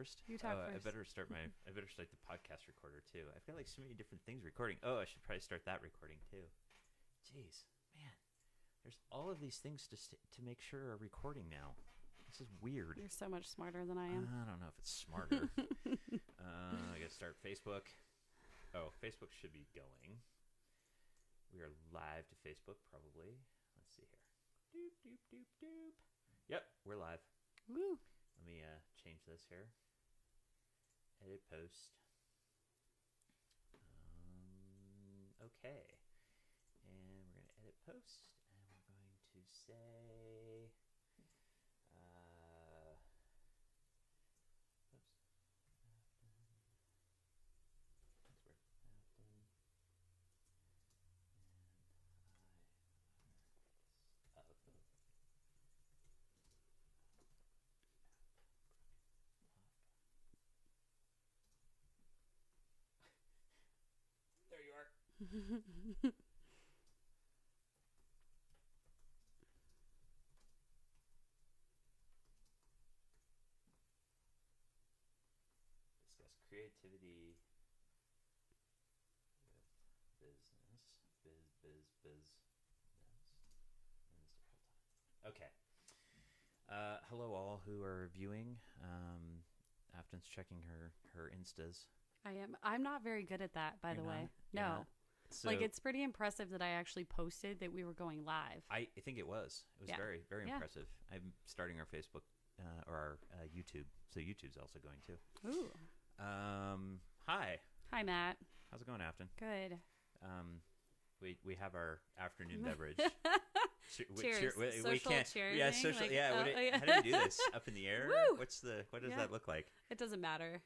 first? You talk I first. better start the podcast recorder too. I've got like so many different things recording. Oh, I should probably start that recording too. Jeez, man. There's all of these things to make sure are recording now. This is weird. You're so much smarter than I am. I don't know if it's smarter. I got to start Facebook. Oh, Facebook should be going. We are live to Facebook, probably. Let's see here. Doop, doop, doop, doop. Yep, we're live. Woo. Let me change this here. Edit post. Okay. And we're going to edit post. And we're going to say... There you are. Discuss creativity with business. Okay. Hello all who are viewing. Afton's checking her Instas. I am. I'm not very good at that, by the way. You're No. not? So Like, it's pretty impressive that I actually posted that we were going live. I think it was. It was Yeah. very, very Yeah. impressive. I'm starting our Facebook or our YouTube. So YouTube's also going too. Ooh. Hi. Hi, Matt. How's it going, Afton? Good. We have our afternoon beverage. Cheers. We Social can't. cheering, Yeah, social. like, yeah. yeah. How do you do this? Up in the air? Woo! What does Yeah. that look like? It doesn't matter.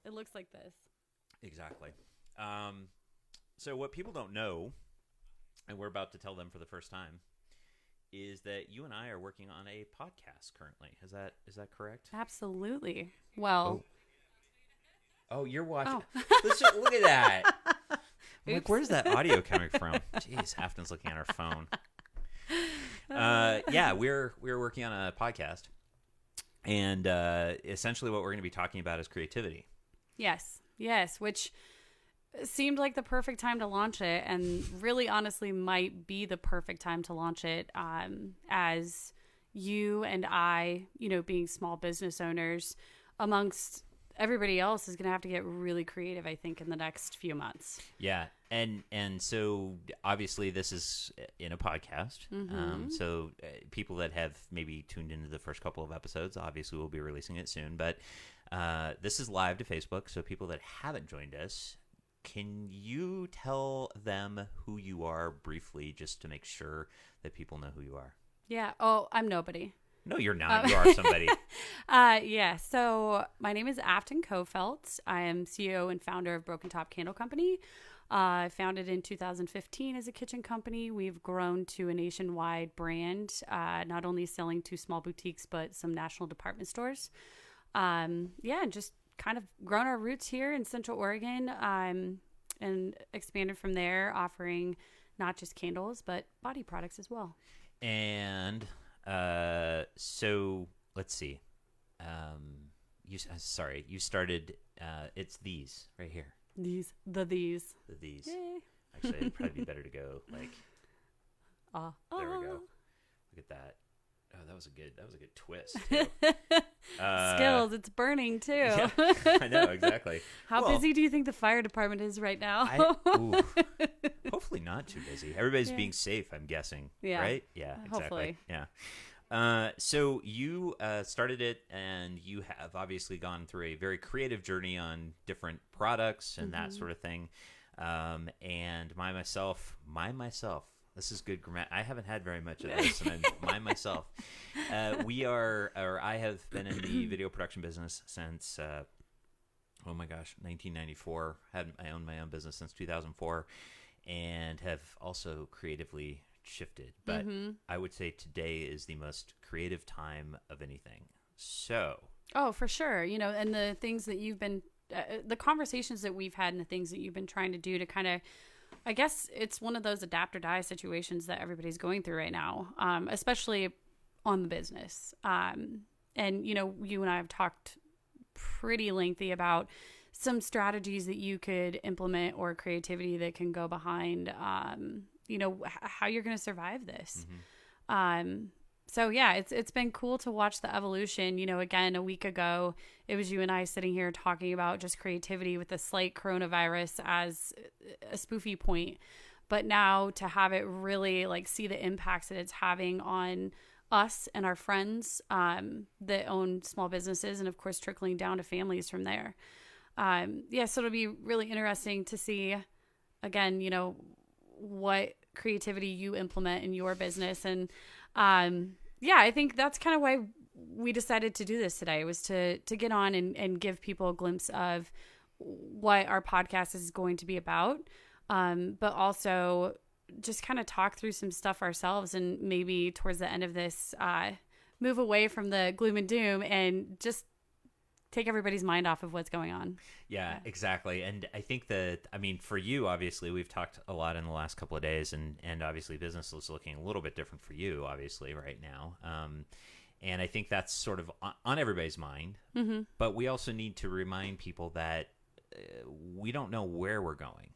It looks like this. Exactly. So what people don't know, and we're about to tell them for the first time, is that you and I are working on a podcast currently. Is that correct? Absolutely. Well. Oh, you're watching. Oh. Listen, look at that. I'm like, Oops. where's that audio coming from? Jeez, Afton's looking at her phone. Yeah, we're working on a podcast, and essentially what we're going to be talking about is creativity. Yes, which seemed like the perfect time to launch it, and really honestly might be the perfect time to launch it, as you and I, being small business owners, amongst everybody else, is going to have to get really creative, I think, in the next few months. Yeah, and so obviously this is in a podcast, so people that have maybe tuned into the first couple of episodes, obviously we'll be releasing it soon, but this is live to Facebook, so people that haven't joined us, can you tell them who you are briefly, just to make sure that people know who you are? Yeah. Oh, I'm nobody. No, you're not. You are somebody. Yeah. So my name is Affton Coffelt. I am CEO and founder of Broken Top Candle Company. I founded in 2015 as a kitchen company. We've grown to a nationwide brand, not only selling to small boutiques, but some national department stores. And just kind of grown our roots here in Central Oregon, and expanded from there, offering not just candles, but body products as well. And so let's see. You started. It's these right here. These. The these. Yay. Actually, it'd probably be better to go like. There we go. Look at that. Oh, that was a good twist. Too. Skills. It's burning too. Yeah, I know exactly. How busy do you think the fire department is right now? Hopefully not too busy. Everybody's being safe, I'm guessing. Yeah. Right? Yeah, exactly. Hopefully. Yeah. So you started it, and you have obviously gone through a very creative journey on different products and that sort of thing. And myself, this is good grammar. I haven't had very much of this, and I'm myself. I have been in the video production business since, 1994. I owned my own business since 2004, and have also creatively shifted. But I would say today is the most creative time of anything. So. Oh, for sure. And the things that you've been, the conversations that we've had and the things that you've been trying to do to kind of, I guess it's one of those adapt or die situations that everybody's going through right now, especially on the business. And, you and I have talked pretty lengthy about some strategies that you could implement or creativity that can go behind, how you're going to survive this. So yeah, it's been cool to watch the evolution. Again, a week ago, it was you and I sitting here talking about just creativity with the slight coronavirus as a spoofy point. But now to have it really see the impacts that it's having on us and our friends that own small businesses, and of course trickling down to families from there. So it'll be really interesting to see, again, what creativity you implement in your business. And I think that's kind of why we decided to do this today, was to get on and give people a glimpse of what our podcast is going to be about, but also just kind of talk through some stuff ourselves, and maybe towards the end of this move away from the gloom and doom and just take everybody's mind off of what's going on. Yeah, exactly. And I think for you, obviously, we've talked a lot in the last couple of days, and obviously business is looking a little bit different for you, obviously, right now. And I think that's sort of on everybody's mind. Mm-hmm. But we also need to remind people that we don't know where we're going.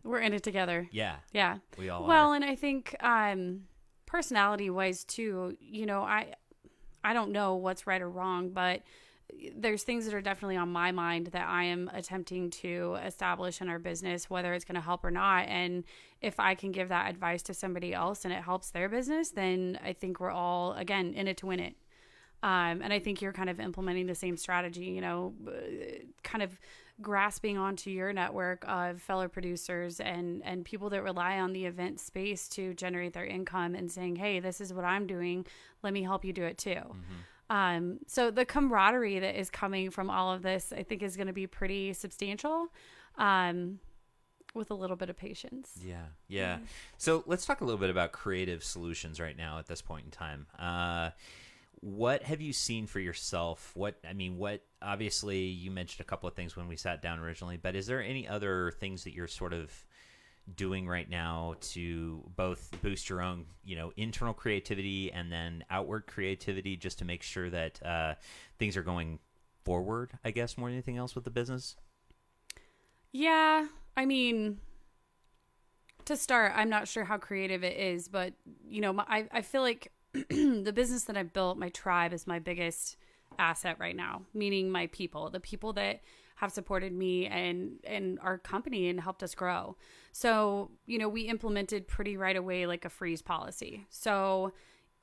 We're in it together. Yeah. We all are. Well, and I think personality-wise, too, I don't know what's right or wrong, but there's things that are definitely on my mind that I am attempting to establish in our business, whether it's going to help or not. And if I can give that advice to somebody else and it helps their business, then I think we're all, again, in it to win it. And I think you're kind of implementing the same strategy, kind of grasping onto your network of fellow producers and people that rely on the event space to generate their income, and saying, hey, this is what I'm doing. Let me help you do it too. Mm-hmm. So the camaraderie that is coming from all of this, I think, is going to be pretty substantial, with a little bit of patience. Yeah. So let's talk a little bit about creative solutions right now at this point in time. What have you seen for yourself? What obviously you mentioned a couple of things when we sat down originally, but is there any other things that you're sort of doing right now to both boost your own, internal creativity and then outward creativity, just to make sure that things are going forward, I guess, more than anything else with the business? Yeah. To start, I'm not sure how creative it is, but, I feel like the business that I've built, my tribe, is my biggest asset right now, meaning my people, the people that have supported me and our company and helped us grow. So, we implemented pretty right away a freeze policy. So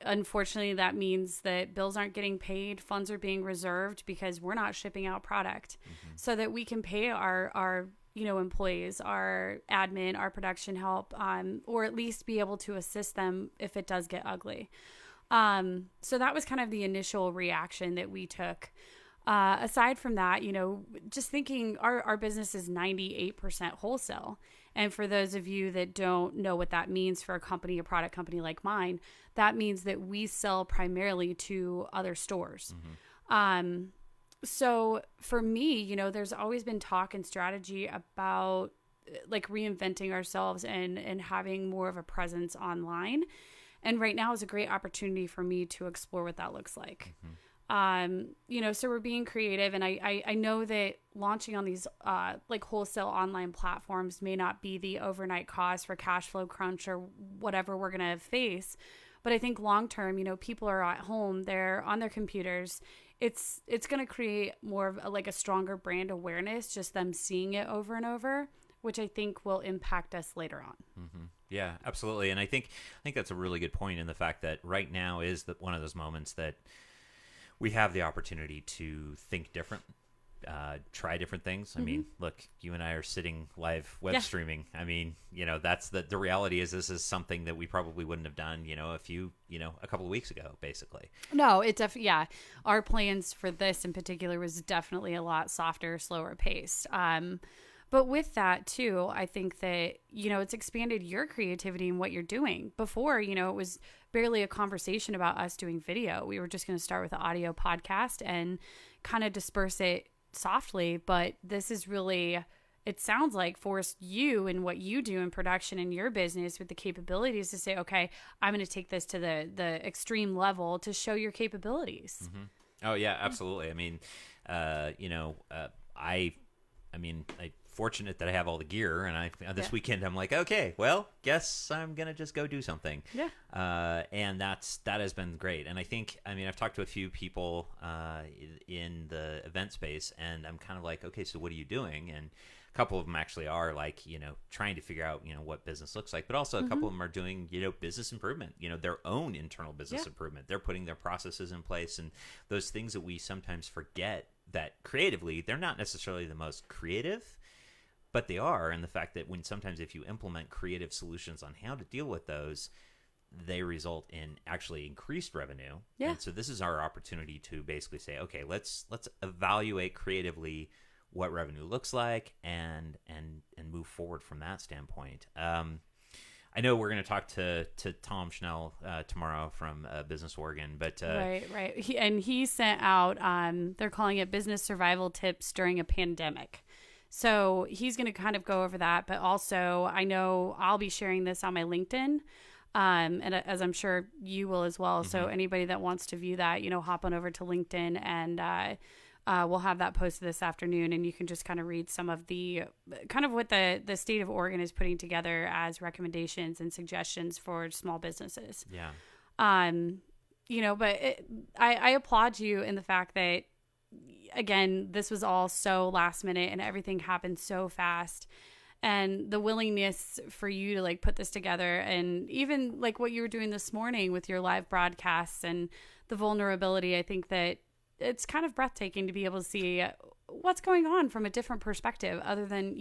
unfortunately, that means that bills aren't getting paid, funds are being reserved because we're not shipping out product, so that we can pay our employees, our admin, our production help, or at least be able to assist them if it does get ugly. So that was kind of the initial reaction that we took. Aside from that, just thinking our business is 98% wholesale. And for those of you that don't know what that means for a product company like mine, that means that we sell primarily to other stores. Mm-hmm. So for me, there's always been talk and strategy about reinventing ourselves and having more of a presence online. And right now is a great opportunity for me to explore what that looks like. Mm-hmm. So we're being creative, and I know that launching on these wholesale online platforms may not be the overnight cost for cash flow crunch or whatever we're going to face. But I think long term, people are at home, they're on their computers. It's going to create more of a stronger brand awareness, just them seeing it over and over, which I think will impact us later on. Mm-hmm. Yeah, absolutely. And I think that's a really good point, in the fact that right now is one of those moments that we have the opportunity to think different, try different things. I mean, look, you and I are sitting live web streaming. That's the reality is this is something that we probably wouldn't have done, a couple of weeks ago, basically. No, it definitely, our plans for this in particular was definitely a lot softer, slower paced. But with that too, I think that, it's expanded your creativity in what you're doing. Before, it was barely a conversation about us doing video. We were just going to start with an audio podcast and kind of disperse it softly. But this is really, it sounds like, forced you and what you do in production in your business with the capabilities to say, okay, I'm going to take this to the extreme level to show your capabilities. Mm-hmm. Oh yeah, absolutely. I mean, I fortunate that I have all the gear, and this weekend I'm like, okay, well, guess I'm gonna just go do something. Yeah. And that has been great. And I think, I've talked to a few people in the event space, and I'm kind of like, okay, so what are you doing? And a couple of them actually are like, trying to figure out, what business looks like, but also a couple of them are doing, business improvement, their own internal business improvement. They're putting their processes in place, and those things that we sometimes forget, that creatively they're not necessarily the most creative, but they are. And the fact that sometimes if you implement creative solutions on how to deal with those, they result in actually increased revenue. Yeah. And so this is our opportunity to basically say, okay, let's evaluate creatively what revenue looks like and move forward from that standpoint. I know we're going to talk to Tom Schnell tomorrow from Business Oregon, but right. He sent out they're calling it business survival tips during a pandemic. So he's going to kind of go over that, but also I know I'll be sharing this on my LinkedIn, and as I'm sure you will as well. So anybody that wants to view that, hop on over to LinkedIn, and we'll have that posted this afternoon, and you can just kind of read some of the kind of what the state of Oregon is putting together as recommendations and suggestions for small businesses. Yeah. But I applaud you in the fact that, again, this was all so last minute and everything happened so fast, and the willingness for you to like put this together, and even like what you were doing this morning with your live broadcasts and the vulnerability. I think that it's kind of breathtaking to be able to see what's going on from a different perspective other than,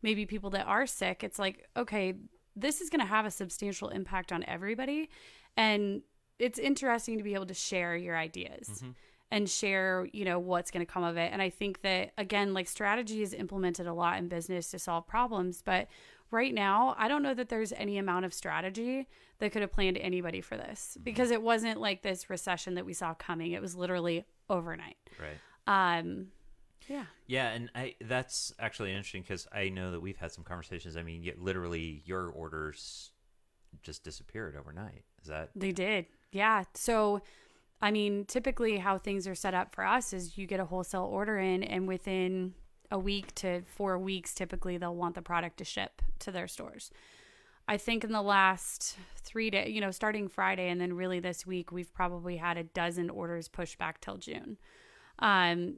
maybe people that are sick. It's like, okay, this is going to have a substantial impact on everybody. And it's interesting to be able to share your ideas and share, what's going to come of it. And I think that, again, like strategy is implemented a lot in business to solve problems. But right now, I don't know that there's any amount of strategy that could have planned anybody for this, because it wasn't like this recession that we saw coming. It was literally overnight. Right. Yeah. Yeah. And that's actually interesting, because I know that we've had some conversations. Literally your orders just disappeared overnight. Is that? They did. Yeah. So, typically how things are set up for us is you get a wholesale order in, and within a week to 4 weeks, typically they'll want the product to ship to their stores. I think in the last 3 days, starting Friday and then really this week, we've probably had a dozen orders pushed back till June. And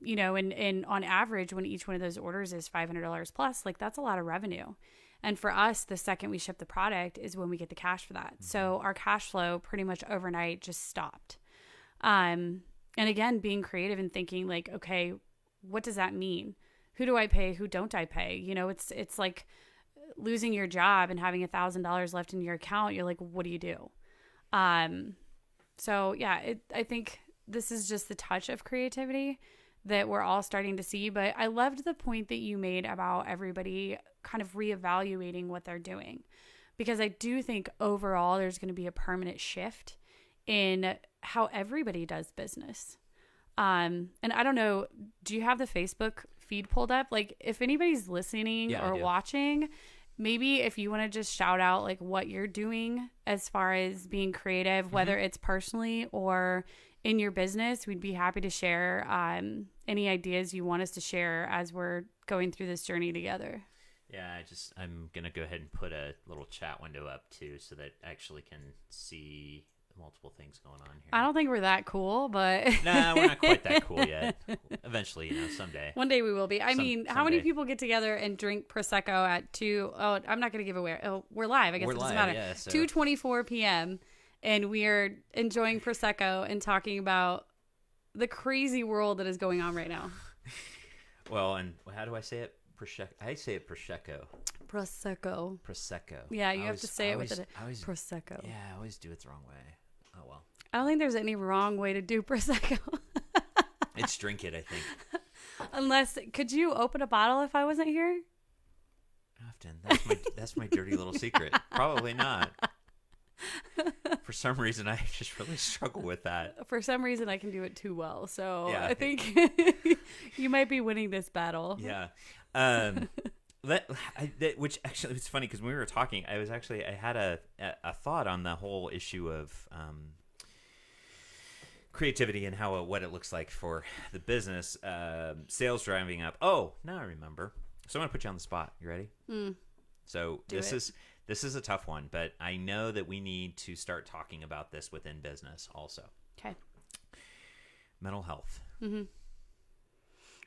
on average, when each one of those orders is $500 plus, like that's a lot of revenue. And for us, the second we ship the product is when we get the cash for that. So our cash flow pretty much overnight just stopped. And again, being creative and thinking like, okay, what does that mean? Who do I pay? Who don't I pay? It's like losing your job and having $1,000 left in your account. You're like, what do you do? So yeah, I think this is just the touch of creativity that we're all starting to see. But I loved the point that you made about everybody kind of reevaluating what they're doing, because I do think overall there's going to be a permanent shift in how everybody does business. And I don't know, do you have the Facebook feed pulled up? Like if anybody's listening or watching, maybe if you want to just shout out like what you're doing as far as being creative, whether it's personally or in your business, we'd be happy to share any ideas you want us to share as we're going through this journey together. Yeah, I'm going to go ahead and put a little chat window up too, so that I actually can see multiple things going on here. I don't think we're that cool, but no, we're not quite that cool yet. Eventually, someday. One day we will be. How many people get together and drink Prosecco at 2? Oh, I'm not going to give away. Oh, we're live. I guess it doesn't matter. Yeah, so. 2:24 p.m. and we are enjoying Prosecco and talking about the crazy world that is going on right now. Well, and how do I say it? I say it Prosecco. Prosecco. Yeah, you have to say it with it. Prosecco. Yeah, I always do it the wrong way. Oh, well. I don't think there's any wrong way to do Prosecco. It's drink it, I think. Unless, could you open a bottle if I wasn't here? Often. That's my dirty little secret. Probably not. For some reason, I just really struggle with that. For some reason, I can do it too well. So yeah. I think you might be winning this battle. Yeah. Which actually, it's funny because when we were talking, I had a thought on the whole issue of creativity and what it looks like for the business. Sales driving up. Oh, now I remember. So I'm going to put you on the spot. You ready? So this is a tough one, but I know that we need to start talking about this within business also. Okay. Mental health. Mm-hmm.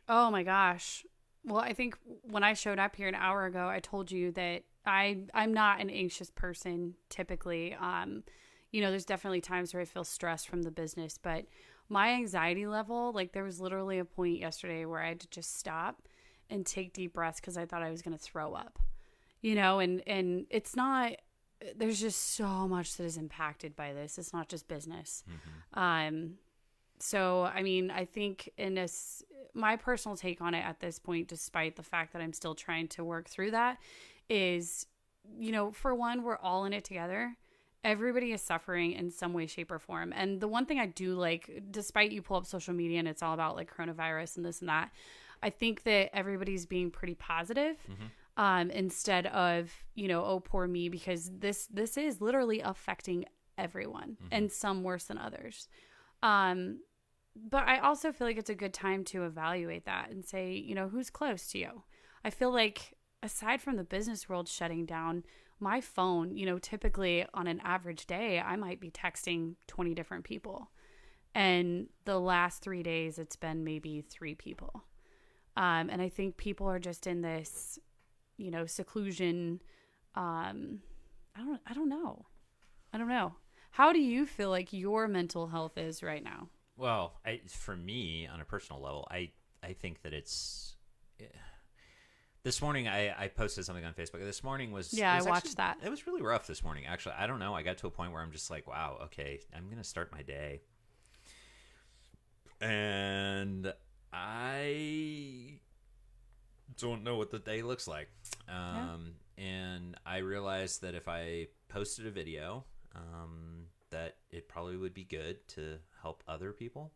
Oh my gosh. Well, I think when I showed up here an hour ago, I told you that I'm not an anxious person typically. There's definitely times where I feel stressed from the business, but my anxiety level, like there was literally a point yesterday where I had to just stop and take deep breaths because I thought I was going to throw up, and it's not, there's just so much that is impacted by this. It's not just business. Mm-hmm. So, I mean, I think my personal take on it at this point, despite the fact that I'm still trying to work through that, is, for one, we're all in it together. Everybody is suffering in some way, shape, or form. And the one thing I do like, despite you pull up social media and it's all about like coronavirus and this and that, I think that everybody's being pretty positive. Mm-hmm. Instead of, oh, poor me, because this is literally affecting everyone, mm-hmm. and some worse than others. But I also feel like it's a good time to evaluate that and say, who's close to you? I feel like aside from the business world shutting down, my phone, typically on an average day, I might be texting 20 different people. And the last 3 days, it's been maybe 3 people. And I think people are just in this, seclusion. I don't know. How do you feel like your mental health is right now? Well, for me, on a personal level, I think that it's... This morning, I posted something on Facebook. This morning was... Yeah, I watched that. It was really rough this morning, actually. I don't know. I got to a point where I'm just like, wow, okay, I'm going to start my day. And I don't know what the day looks like. And I realized that if I posted a video, that it probably would be good to help other people.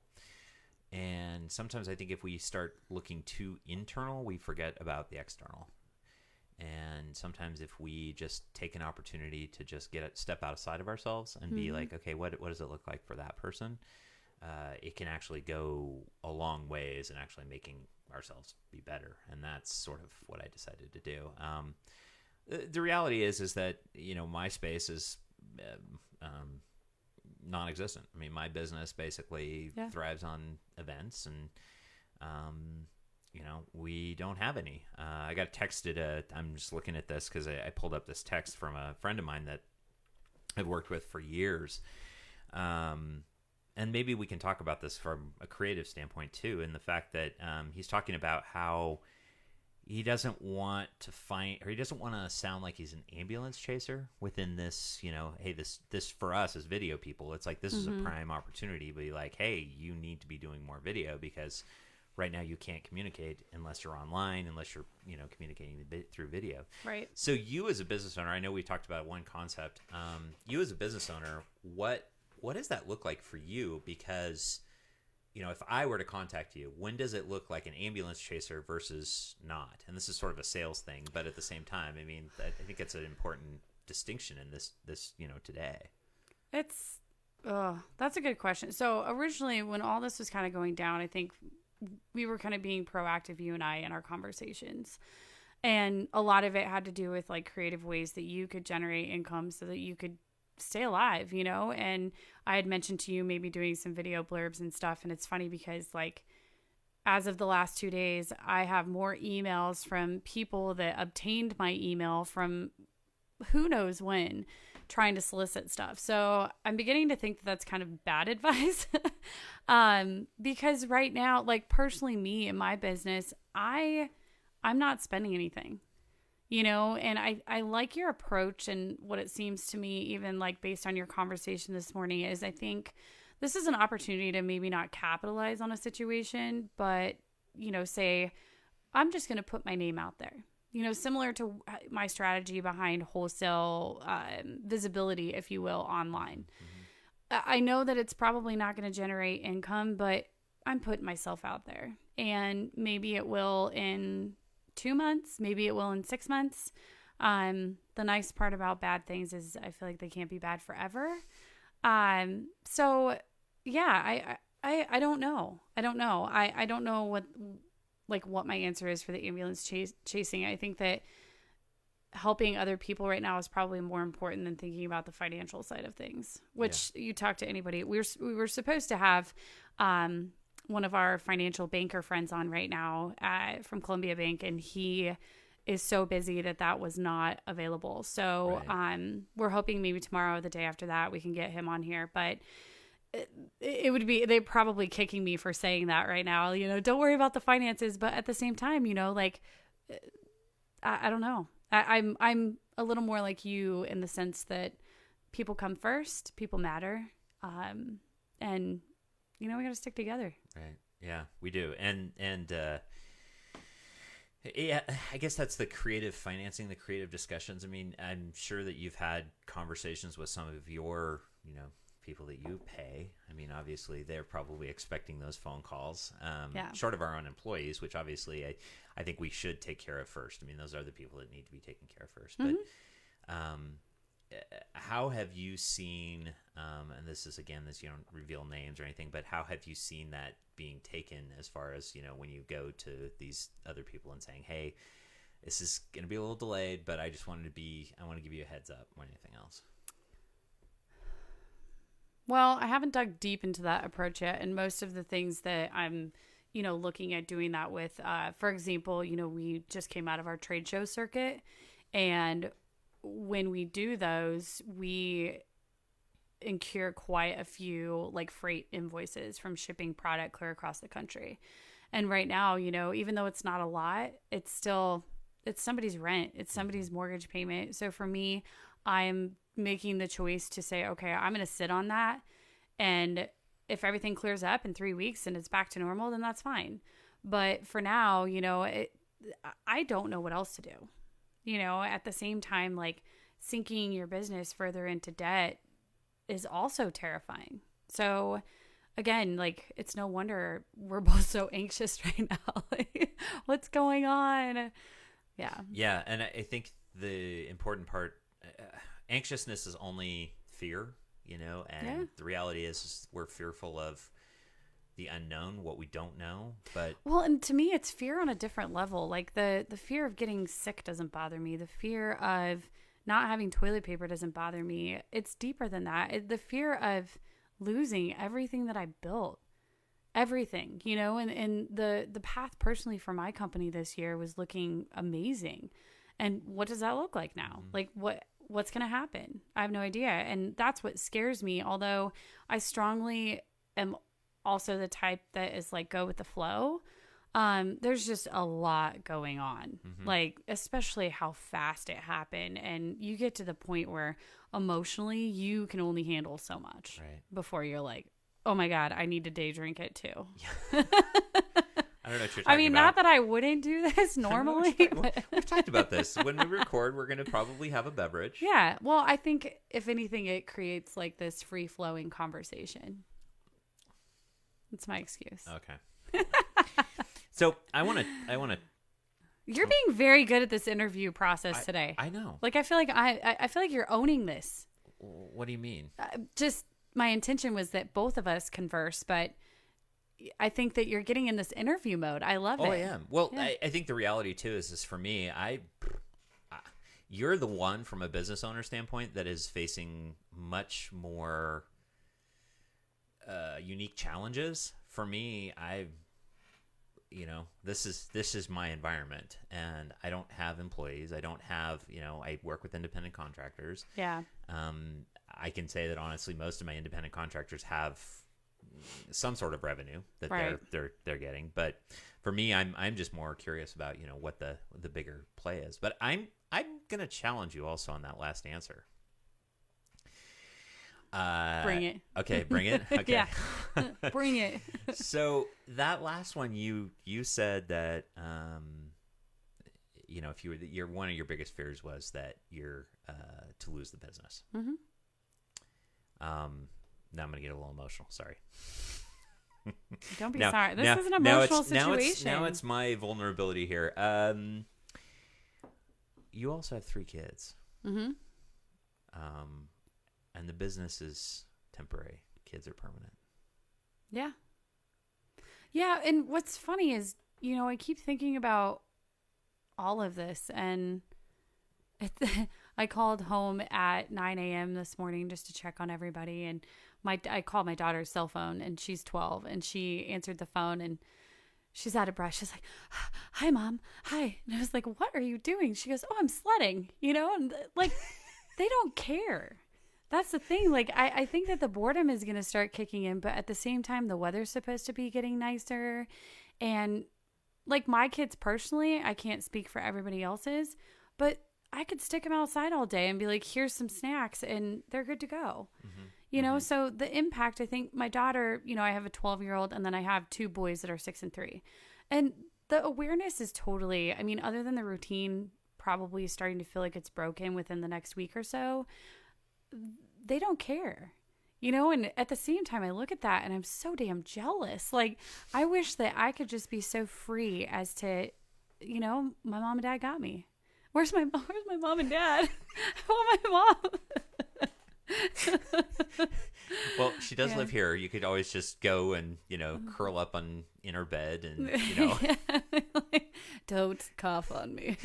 And sometimes I think if we start looking too internal, we forget about the external. And sometimes if we just take an opportunity to just step outside of ourselves and mm-hmm. be like, okay, what does it look like for that person? It can actually go a long ways in actually making ourselves be better. And that's sort of what I decided to do. The reality is that, my space is non-existent. I mean, my business basically thrives on events, and we don't have any. I got texted. I'm just looking at this because I pulled up this text from a friend of mine that I've worked with for years, and maybe we can talk about this from a creative standpoint too, and the fact that he's talking about how he doesn't want to sound like he's an ambulance chaser within this, hey, this for us as video people, it's like, this mm-hmm. is a prime opportunity to be like, hey, you need to be doing more video because right now you can't communicate unless you're online, unless you're, communicating through video. Right. So you as a business owner, I know we talked about one concept. You as a business owner, what does that look like for you? Because if I were to contact you, when does it look like an ambulance chaser versus not? And this is sort of a sales thing, but at the same time, I mean, I think it's an important distinction in this today. That's a good question. So originally when all this was kind of going down, I think we were kind of being proactive, you and I, in our conversations. And a lot of it had to do with like creative ways that you could generate income so that you could stay alive, and I had mentioned to you maybe doing some video blurbs and stuff. And it's funny because like, as of the last 2 days, I have more emails from people that obtained my email from who knows when, trying to solicit stuff. So I'm beginning to think that that's kind of bad advice. Because right now, like personally me in my business, I'm not spending anything. And I like your approach, and what it seems to me, even like based on your conversation this morning, is I think this is an opportunity to maybe not capitalize on a situation, but, say, I'm just going to put my name out there, similar to my strategy behind wholesale visibility, if you will, online. Mm-hmm. I know that it's probably not going to generate income, but I'm putting myself out there, and maybe it will in 2 months, maybe it will in 6 months. The nice part about bad things is I feel like they can't be bad forever. So yeah, I don't know. I don't know. I don't know what my answer is for the ambulance chasing. I think that helping other people right now is probably more important than thinking about the financial side of things, which you talk to anybody. We were supposed to have one of our financial banker friends on right now from Columbia Bank, and he is so busy that was not available. So we're hoping maybe tomorrow or the day after that we can get him on here. But it would be, they're probably kicking me for saying that right now, don't worry about the finances. But at the same time, I don't know. I'm a little more like you in the sense that people come first, people matter. And we got to stick together. Right. Yeah, we do. And yeah, I guess that's the creative financing, the creative discussions. I mean, I'm sure that you've had conversations with some of your, people that you pay. I mean, obviously they're probably expecting those phone calls, short of our own employees, which obviously I think we should take care of first. I mean, those are the people that need to be taken care of first. Mm-hmm. But how have you seen, and this is, again, you don't reveal names or anything, but how have you seen that being taken as far as, when you go to these other people and saying, hey, this is going to be a little delayed, but I want to give you a heads up more than anything else? Well, I haven't dug deep into that approach yet. And most of the things that I'm, looking at doing that with, for example, we just came out of our trade show circuit, and when we do those, we incur quite a few freight invoices from shipping product clear across the country. And right now, even though it's not a lot, it's somebody's rent. It's somebody's mortgage payment. So for me, I'm making the choice to say, okay, I'm going to sit on that. And if everything clears up in 3 weeks and it's back to normal, then that's fine. But for now, I don't know what else to do. At the same time, sinking your business further into debt is also terrifying. So again, it's no wonder we're both so anxious right now. What's going on? Yeah. Yeah. And I think the important part, anxiousness is only fear, and the reality is we're fearful of the unknown, what we don't know. But and to me, it's fear on a different level. The fear of getting sick doesn't bother me. The fear of not having toilet paper doesn't bother me. It's deeper than that. The fear of losing everything that I built, everything, and the path personally for my company this year was looking amazing. And what does that look like now? Mm-hmm. What's going to happen? I have no idea. And that's what scares me. Although I strongly am also the type that is go with the flow. There's just a lot going on, mm-hmm. Especially how fast it happened. And you get to the point where emotionally you can only handle so much before you're oh my God, I need to day drink it too. I don't know what you're talking about. Not that I wouldn't do this normally. We've talked about this. When we record, we're going to probably have a beverage. Yeah. Well, I think if anything, it creates this free flowing conversation. That's my excuse. Okay. So I want to. You're being very good at this interview process today. I know. I feel I feel like you're owning this. What do you mean? Just my intention was that both of us converse, but I think that you're getting in this interview mode. I love it. Oh, I am. Well, yeah. I think the reality too is for me, you're the one from a business owner standpoint that is facing much more unique challenges. For me, this is my environment, and I don't have employees. I don't have, I work with independent contractors. Yeah. I can say that honestly, most of my independent contractors have some sort of revenue that they're getting. But for me, I'm just more curious about, what the bigger play is. But I'm going to challenge you also on that last answer. Bring it. Okay, bring it. Okay. Yeah. Bring it. So that last one, you said that, if you were one of your biggest fears was that you're to lose the business. Mm-hmm. Now I'm going to get a little emotional. Sorry. Don't be sorry. This is an emotional situation. Now it's my vulnerability here. You also have 3 kids. Mm-hmm. And the business is temporary. Kids are permanent. Yeah. Yeah. And what's funny is, I keep thinking about all of this, and I called home at 9 a.m. this morning just to check on everybody. And I called my daughter's cell phone, and she's 12, and she answered the phone, and she's out of breath. She's like, "Hi, Mom. Hi." And I was like, "What are you doing?" She goes, "Oh, I'm sledding," and like, they don't care. That's the thing. Like, I think that the boredom is going to start kicking in, but at the same time, the weather's supposed to be getting nicer. And like my kids personally, I can't speak for everybody else's, but I could stick them outside all day and be like, "Here's some snacks," and they're good to go. So the impact, I think my daughter, I have a 12-year-old, and then I have 2 boys that are 6 and 3. And the awareness is totally, other than the routine probably starting to feel like it's broken within the next week or so, they don't care. And at the same time, I look at that and I'm so damn jealous. Like, I wish that I could just be so free as to, my mom and dad got me. Where's my mom and dad? I want my mom. Well, she does live here. You could always just go and, curl up in her bed and, Don't cough on me.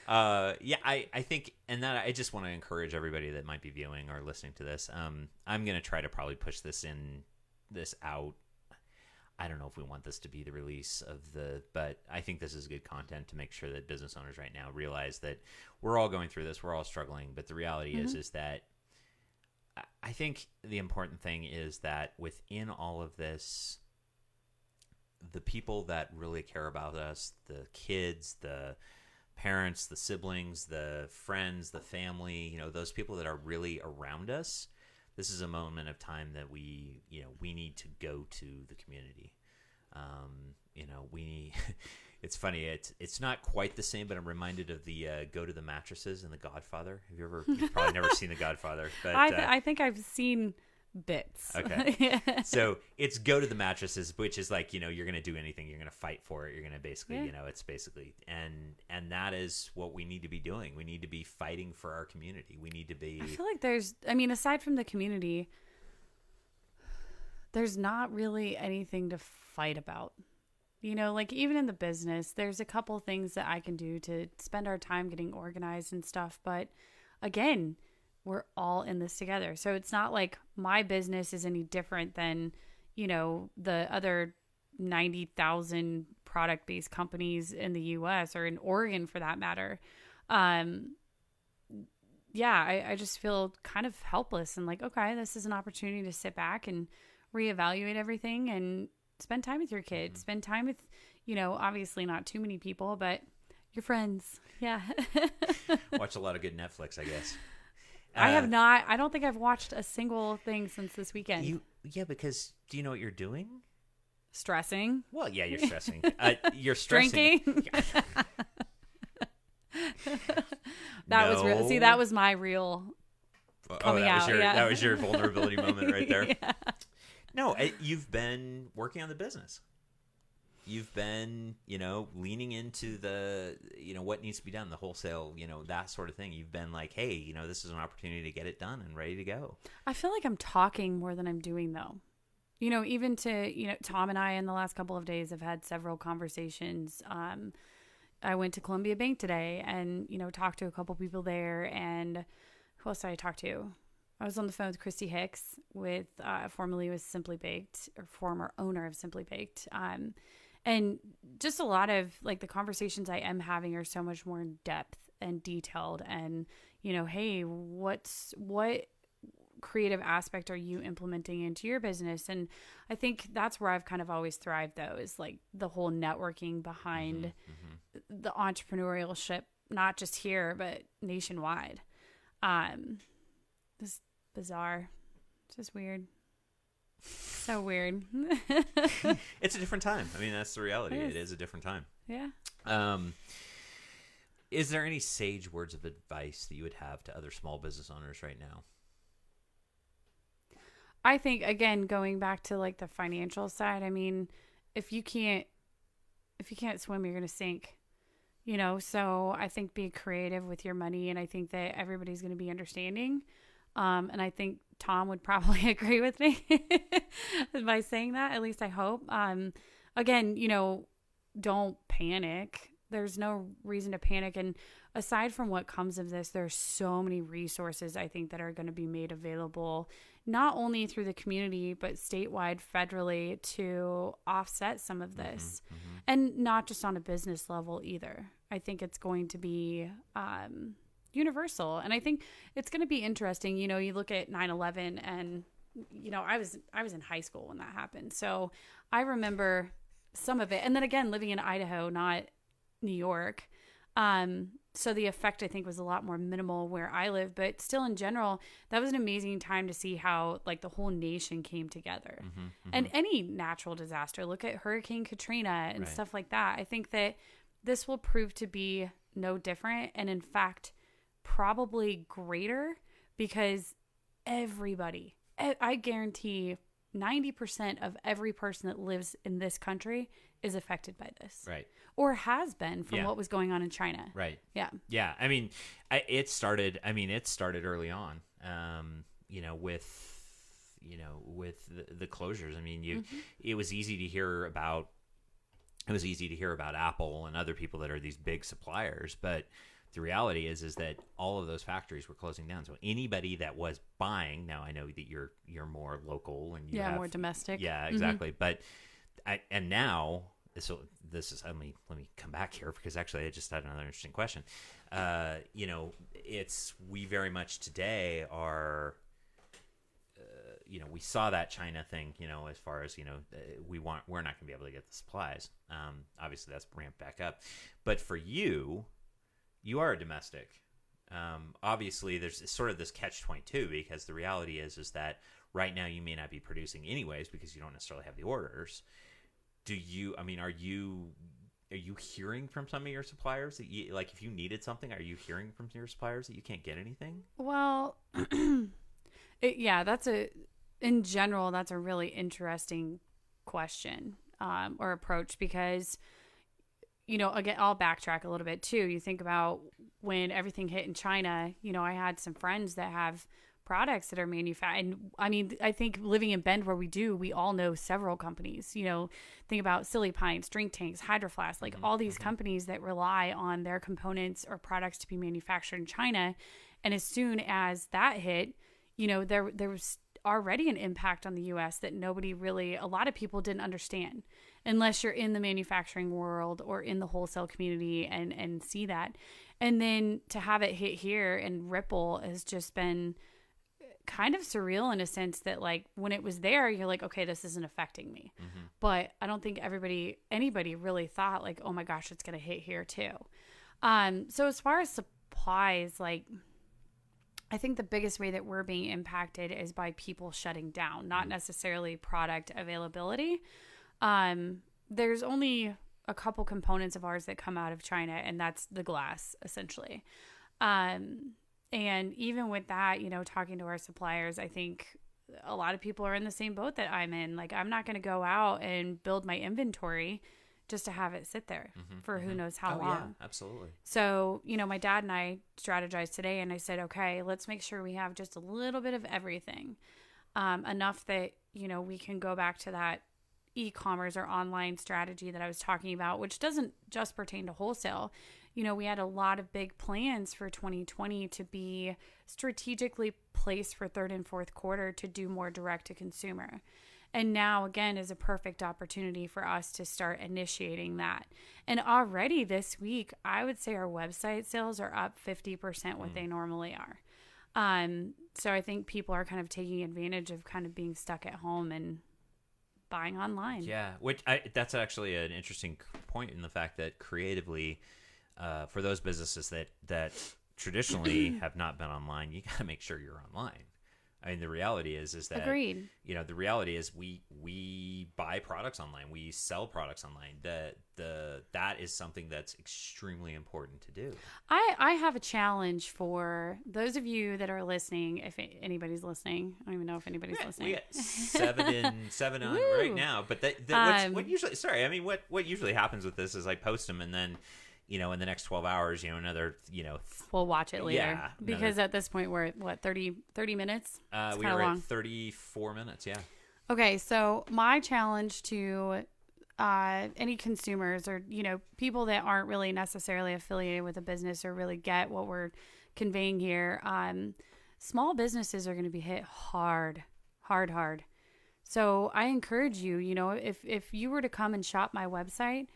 I think, and that I just want to encourage everybody that might be viewing or listening to this. I'm going to try to probably push this out. I don't know if we want this to be the release but I think this is good content to make sure that business owners right now realize that we're all going through this. We're all struggling. But the reality is that I think the important thing is that within all of this, the people that really care about us, the kids, the parents, the siblings, the friends, the family, those people that are really around us, this is a moment of time that we need to go to the community. It's funny. It's not quite the same, but I'm reminded of the go to the mattresses in The Godfather. You've probably never seen The Godfather, but I think I've seen bits. Okay. Yeah. So it's go to the mattresses, which is like, you're going to do anything. You're going to fight for it. You're going to basically, it's basically, and that is what we need to be doing. We need to be fighting for our community. We need to be. I feel like aside from the community, there's not really anything to fight about. Like even in the business, there's a couple things that I can do to spend our time getting organized and stuff. But again, we're all in this together. So it's not like my business is any different than, the other 90,000 product-based companies in the US or in Oregon for that matter. I just feel kind of helpless and like, okay, this is an opportunity to sit back and reevaluate everything and spend time with your kids, spend time with, obviously not too many people, but your friends. Yeah. Watch a lot of good Netflix, I guess. I have not. I don't think I've watched a single thing since this weekend. Because do you know what you're doing? Stressing. Well, yeah, you're stressing. You're stressing. Drinking. That was real. See, that was my real coming out. That was your vulnerability moment right there. Yeah. No, you've been working on the business. You've been, leaning into the, what needs to be done, the wholesale, that sort of thing. You've been like, hey, this is an opportunity to get it done and ready to go. I feel like I'm talking more than I'm doing, though. Even to, Tom and I in the last couple of days have had several conversations. I went to Columbia Bank today and, talked to a couple people there. And who else did I talk to? I was on the phone with Christy Hicks formerly with Simply Baked, or former owner of Simply Baked. And just a lot of like the conversations I am having are so much more in depth and detailed and, hey, what creative aspect are you implementing into your business? And I think that's where I've kind of always thrived though, is like the whole networking behind the entrepreneurship, not just here, but nationwide. This is bizarre. It's just weird. So weird. It's a different time. I mean, that's the reality. It is a different time. Yeah. Is there any sage words of advice that you would have to other small business owners right now? I think, again, going back to like the financial side, I mean, if you can't swim, you're going to sink, so I think be creative with your money. And I think that everybody's going to be understanding. And I think Tom would probably agree with me by saying that. At least I hope. Again, don't panic. There's no reason to panic. And aside from what comes of this, there's so many resources I think that are going to be made available, not only through the community, but statewide, federally, to offset some of this. And not just on a business level either. I think it's going to be universal. And I think it's going to be interesting. You look at 9/11 and, I was in high school when that happened. So I remember some of it. And then again, living in Idaho, not New York. So the effect, I think, was a lot more minimal where I live. But still, in general, that was an amazing time to see how, like, the whole nation came together. And any natural disaster, look at Hurricane Katrina and stuff like that. I think that this will prove to be no different. And in fact, probably greater, because everybody, I guarantee 90% of every person that lives in this country is affected by this. Right. Or has been from what was going on in China. Right. Yeah. Yeah. I mean, it started early on, with the closures. I mean, it was easy to hear about Apple and other people that are these big suppliers, but the reality is that all of those factories were closing down. So anybody that was buying, now I know that you're more local and you have more domestic. Yeah, exactly. But now, so this is, let me come back here, because actually I just had another interesting question. We very much today are, we saw that China thing, as far as, we're not going to be able to get the supplies. Obviously that's ramped back up, but for you are a domestic. Obviously there's sort of this catch-22, because the reality is that right now you may not be producing anyways because you don't necessarily have the orders. Are you hearing from some of your suppliers that you, like, if you needed something, are you hearing from your suppliers that you can't get anything? Well, in general, that's a really interesting question, or approach, because, again, I'll backtrack a little bit too. You think about when everything hit in China, I had some friends that have products that are manufactured. And I mean, I think living in Bend where we all know several companies, think about Silly Pints, Drink Tanks, Hydro Flask, like all these companies that rely on their components or products to be manufactured in China. And as soon as that hit, there was already an impact on the U.S. that a lot of people didn't understand, unless you're in the manufacturing world or in the wholesale community and see that. And then to have it hit here and ripple has just been kind of surreal, in a sense that, like, when it was there, you're like, okay, this isn't affecting me. But I don't think anybody really thought, like, oh my gosh, it's going to hit here too. So as far as supplies, like, I think the biggest way that we're being impacted is by people shutting down, not necessarily product availability. There's only a couple components of ours that come out of China, and that's the glass, essentially. And even with that, talking to our suppliers, I think a lot of people are in the same boat that I'm in. Like, I'm not going to go out and build my inventory just to have it sit there for who knows how long. Yeah, absolutely. So, my dad and I strategized today, and I said, okay, let's make sure we have just a little bit of everything, enough that, we can go back to that e-commerce or online strategy that I was talking about, which doesn't just pertain to wholesale. We had a lot of big plans for 2020 to be strategically placed for third and fourth quarter to do more direct to consumer. And now, again, is a perfect opportunity for us to start initiating that. And already this week, I would say our website sales are up 50% what they normally are. So I think people are kind of taking advantage of kind of being stuck at home and buying online. Yeah, that's actually an interesting point, in the fact that creatively, for those businesses that traditionally have not been online, you got to make sure you're online. I mean, the reality is that Agreed. The reality is we buy products online, we sell products online. That is something that's extremely important to do. I have a challenge for those of you that are listening. If anybody's listening, I don't even know if anybody's listening. We got seven on right now. But what usually? Sorry, I mean, what usually happens with this is I post them, and then in the next 12 hours, another, We'll watch it later. Yeah, because at this point we're at what, 30 minutes? We were at 34 minutes. Yeah. Okay. So my challenge to any consumers or, people that aren't really necessarily affiliated with a business or really get what we're conveying here, small businesses are going to be hit hard. So I encourage you, if you were to come and shop my website,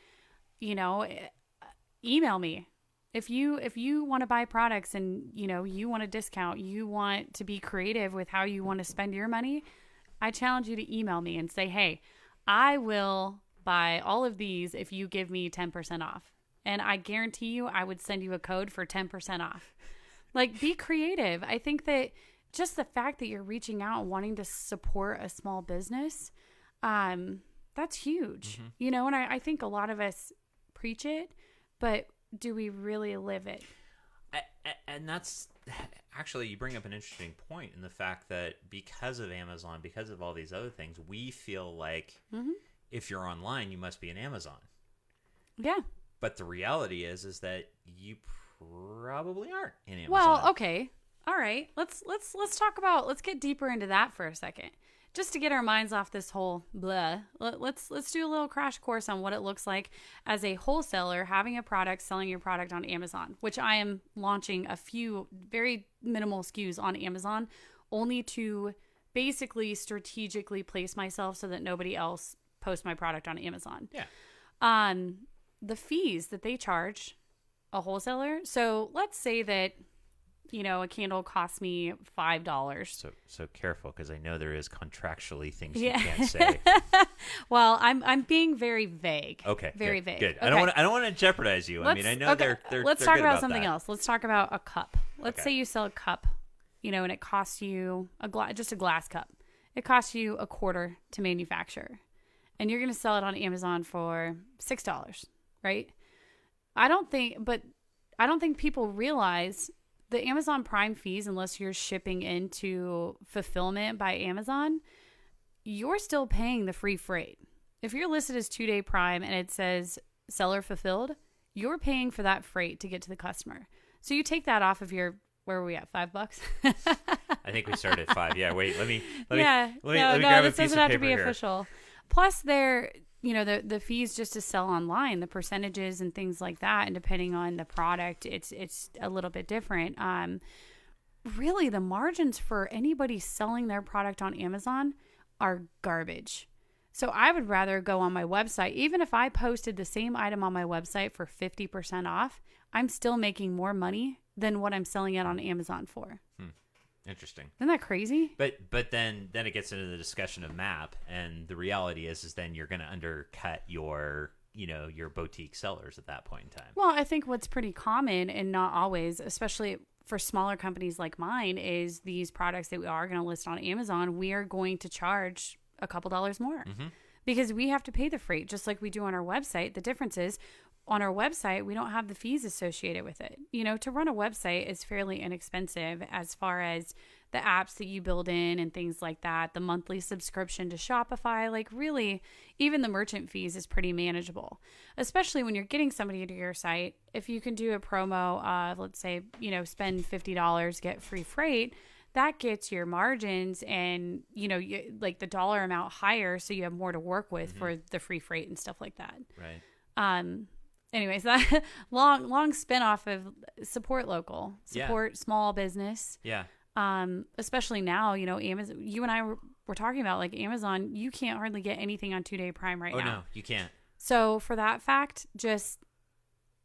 email me. If you want to buy products and, you want a discount, you want to be creative with how you want to spend your money, I challenge you to email me and say, hey, I will buy all of these if you give me 10% off. And I guarantee you I would send you a code for 10% off. Like, be creative. I think that just the fact that you're reaching out and wanting to support a small business, that's huge. Mm-hmm. And I think a lot of us preach it, but do we really live it? And that's actually, you bring up an interesting point in the fact that because of Amazon, because of all these other things, we feel like if you're online, you must be an Amazon. Yeah. But the reality is that you probably aren't in Amazon. Well, okay. All right. Let's get deeper into that for a second. Just to get our minds off this whole blah. Let's do a little crash course on what it looks like as a wholesaler having a product, selling your product on Amazon, which I am launching a few very minimal SKUs on Amazon only to basically strategically place myself so that nobody else posts my product on Amazon. Yeah. The fees that they charge a wholesaler. So let's say that, a candle costs me $5. So careful, because I know there is contractually things you can't say. Well, I'm being very vague. Okay. Very vague. Good. Okay. I don't want to jeopardize you. I know they're Let's they're talk good about something that. else. Let's talk about a cup. Let's say you sell a cup, and it costs you just a glass cup. It costs you $0.25 to manufacture, and you're going to sell it on Amazon for $6, right? I don't think people realize the Amazon Prime fees, unless you're shipping into fulfillment by Amazon, you're still paying the free freight. If you're listed as 2-day Prime and it says seller fulfilled, you're paying for that freight to get to the customer. So you take that off of your, where are we at, $5? I think we started at 5. Yeah, wait, let me grab a this piece doesn't of have to paper be here. official. Plus they're, the fees just to sell online, the percentages and things like that, and depending on the product, it's a little bit different. Really, the margins for anybody selling their product on Amazon are garbage. So I would rather go on my website. Even if I posted the same item on my website for 50% off, I'm still making more money than what I'm selling it on Amazon for. Interesting. Isn't that crazy? But then it gets into the discussion of MAP, and the reality is then you're going to undercut your boutique sellers at that point in time. Well, I think what's pretty common, and not always, especially for smaller companies like mine, is these products that we are going to list on Amazon, we are going to charge a couple dollars more because we have to pay the freight just like we do on our website. The difference is on our website, we don't have the fees associated with it. To run a website is fairly inexpensive as far as the apps that you build in and things like that, the monthly subscription to Shopify, like really, even the merchant fees is pretty manageable, especially when you're getting somebody to your site. If you can do a promo of, let's say, spend $50, get free freight, that gets your margins and, like the dollar amount higher. So you have more to work with for the free freight and stuff like that. Right. Anyways, that long spin off of support local, support small business. Yeah. Especially now, Amazon, you and I were talking about like Amazon, you can't hardly get anything on 2-day Prime right now. Oh, no, you can't. So for that fact, just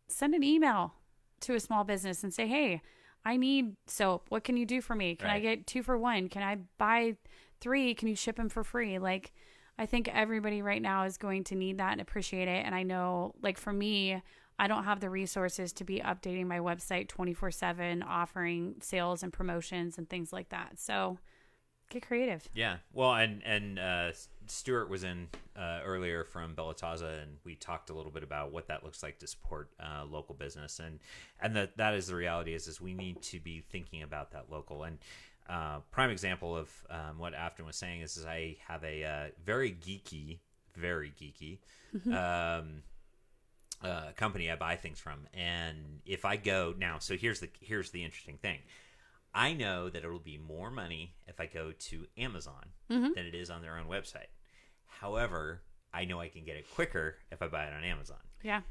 send an email to a small business and say, hey, I need soap. What can you do for me? Can I get 2 for $1? Can I buy 3? Can you ship them for free? Like, I think everybody right now is going to need that and appreciate it. And I know, like for me, I don't have the resources to be updating my website 24/7, offering sales and promotions and things like that. So get creative. Yeah. Well, and Stuart was in earlier from Bellataza, and we talked a little bit about what that looks like to support local business. And that is the reality is we need to be thinking about that local. And prime example of what Affton was saying is I have a very geeky company I buy things from, and if I go now, so here's the interesting thing. I know that it'll be more money if I go to Amazon than it is on their own website. However, I know I can get it quicker if I buy it on Amazon. Yeah.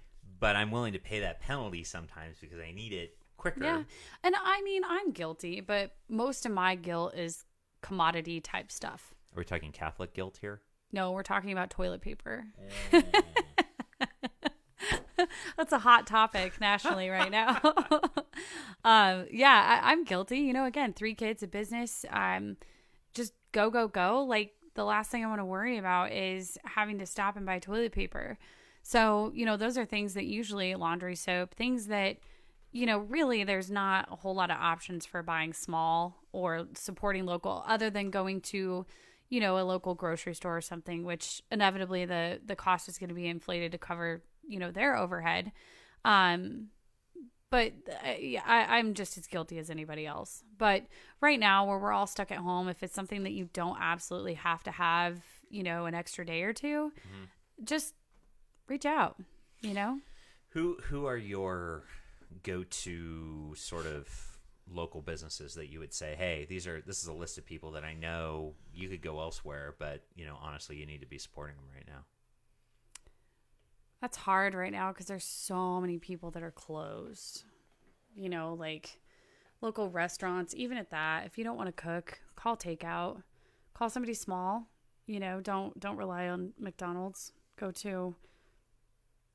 But I'm willing to pay that penalty sometimes because I need it quicker. Yeah. And I mean, I'm guilty, but most of my guilt is commodity type stuff. Are we talking Catholic guilt here? No, we're talking about toilet paper. That's a hot topic nationally right now. I'm guilty. You know, again, 3 kids, a business. Just go. Like, the last thing I want to worry about is having to stop and buy toilet paper. So, you know, those are things that usually laundry soap, things that, you know, really there's not a whole lot of options for buying small or supporting local other than going to, you know, a local grocery store or something, which inevitably the cost is going to be inflated to cover, you know, their overhead. But I'm just as guilty as anybody else. But right now, where we're all stuck at home, if it's something that you don't absolutely have to have, you know, an extra day or two, just reach out, you know? Who are your go-to sort of local businesses that you would say, hey, this is a list of people that I know you could go elsewhere, but, you know, honestly, you need to be supporting them right now? That's hard right now because there's so many people that are closed. You know, like local restaurants, even at that, if you don't want to cook, call takeout. Call somebody small. You know, don't rely on McDonald's. Go to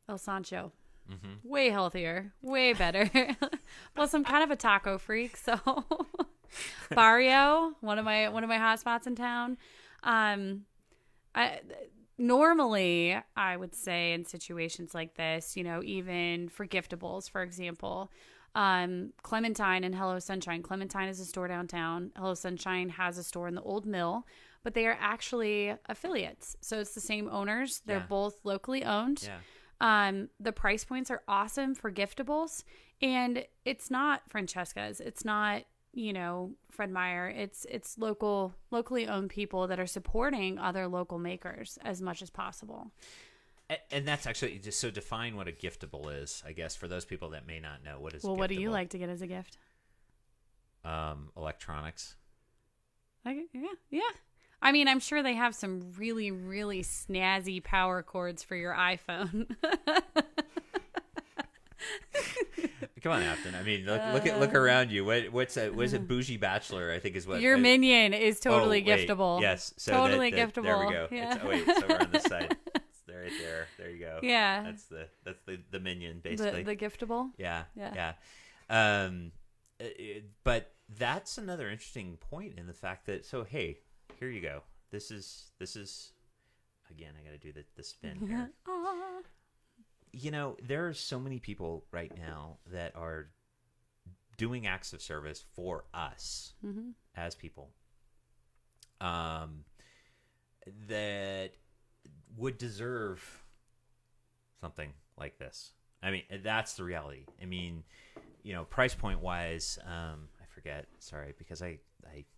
El Sancho. Way healthier, way better. Plus, I'm kind of a taco freak, so Barrio, one of my hot spots in town. Normally, I would say in situations like this, you know, even for giftables, for example, Clementine and Hello Sunshine. Clementine is a store downtown. Hello Sunshine has a store in the Old Mill, but they are actually affiliates. So it's the same owners. They're both locally owned. Yeah. The price points are awesome for giftables, and it's not Francesca's. It's not, you know, Fred Meyer. It's locally owned people that are supporting other local makers as much as possible. And that's actually just, so define what a giftable is, I guess, for those people that may not know what is. Well, giftable. What do you like to get as a gift? Electronics. Yeah. I mean, I'm sure they have some really, really snazzy power cords for your iPhone. Come on, Affton. I mean, look around you. What is it? Bougie Bachelor, I think, is what your minion is totally giftable. Yes, so totally giftable. There we go. Yeah. So we're on this side. It's right there. There you go. Yeah, that's the minion, basically. The giftable. Yeah. But that's another interesting point in the fact that, so hey, here you go. This is again, I got to do the spin here. You know, there are so many people right now that are doing acts of service for us as people that would deserve something like this. I mean, that's the reality. I mean, you know, price point wise, I forget. Sorry, because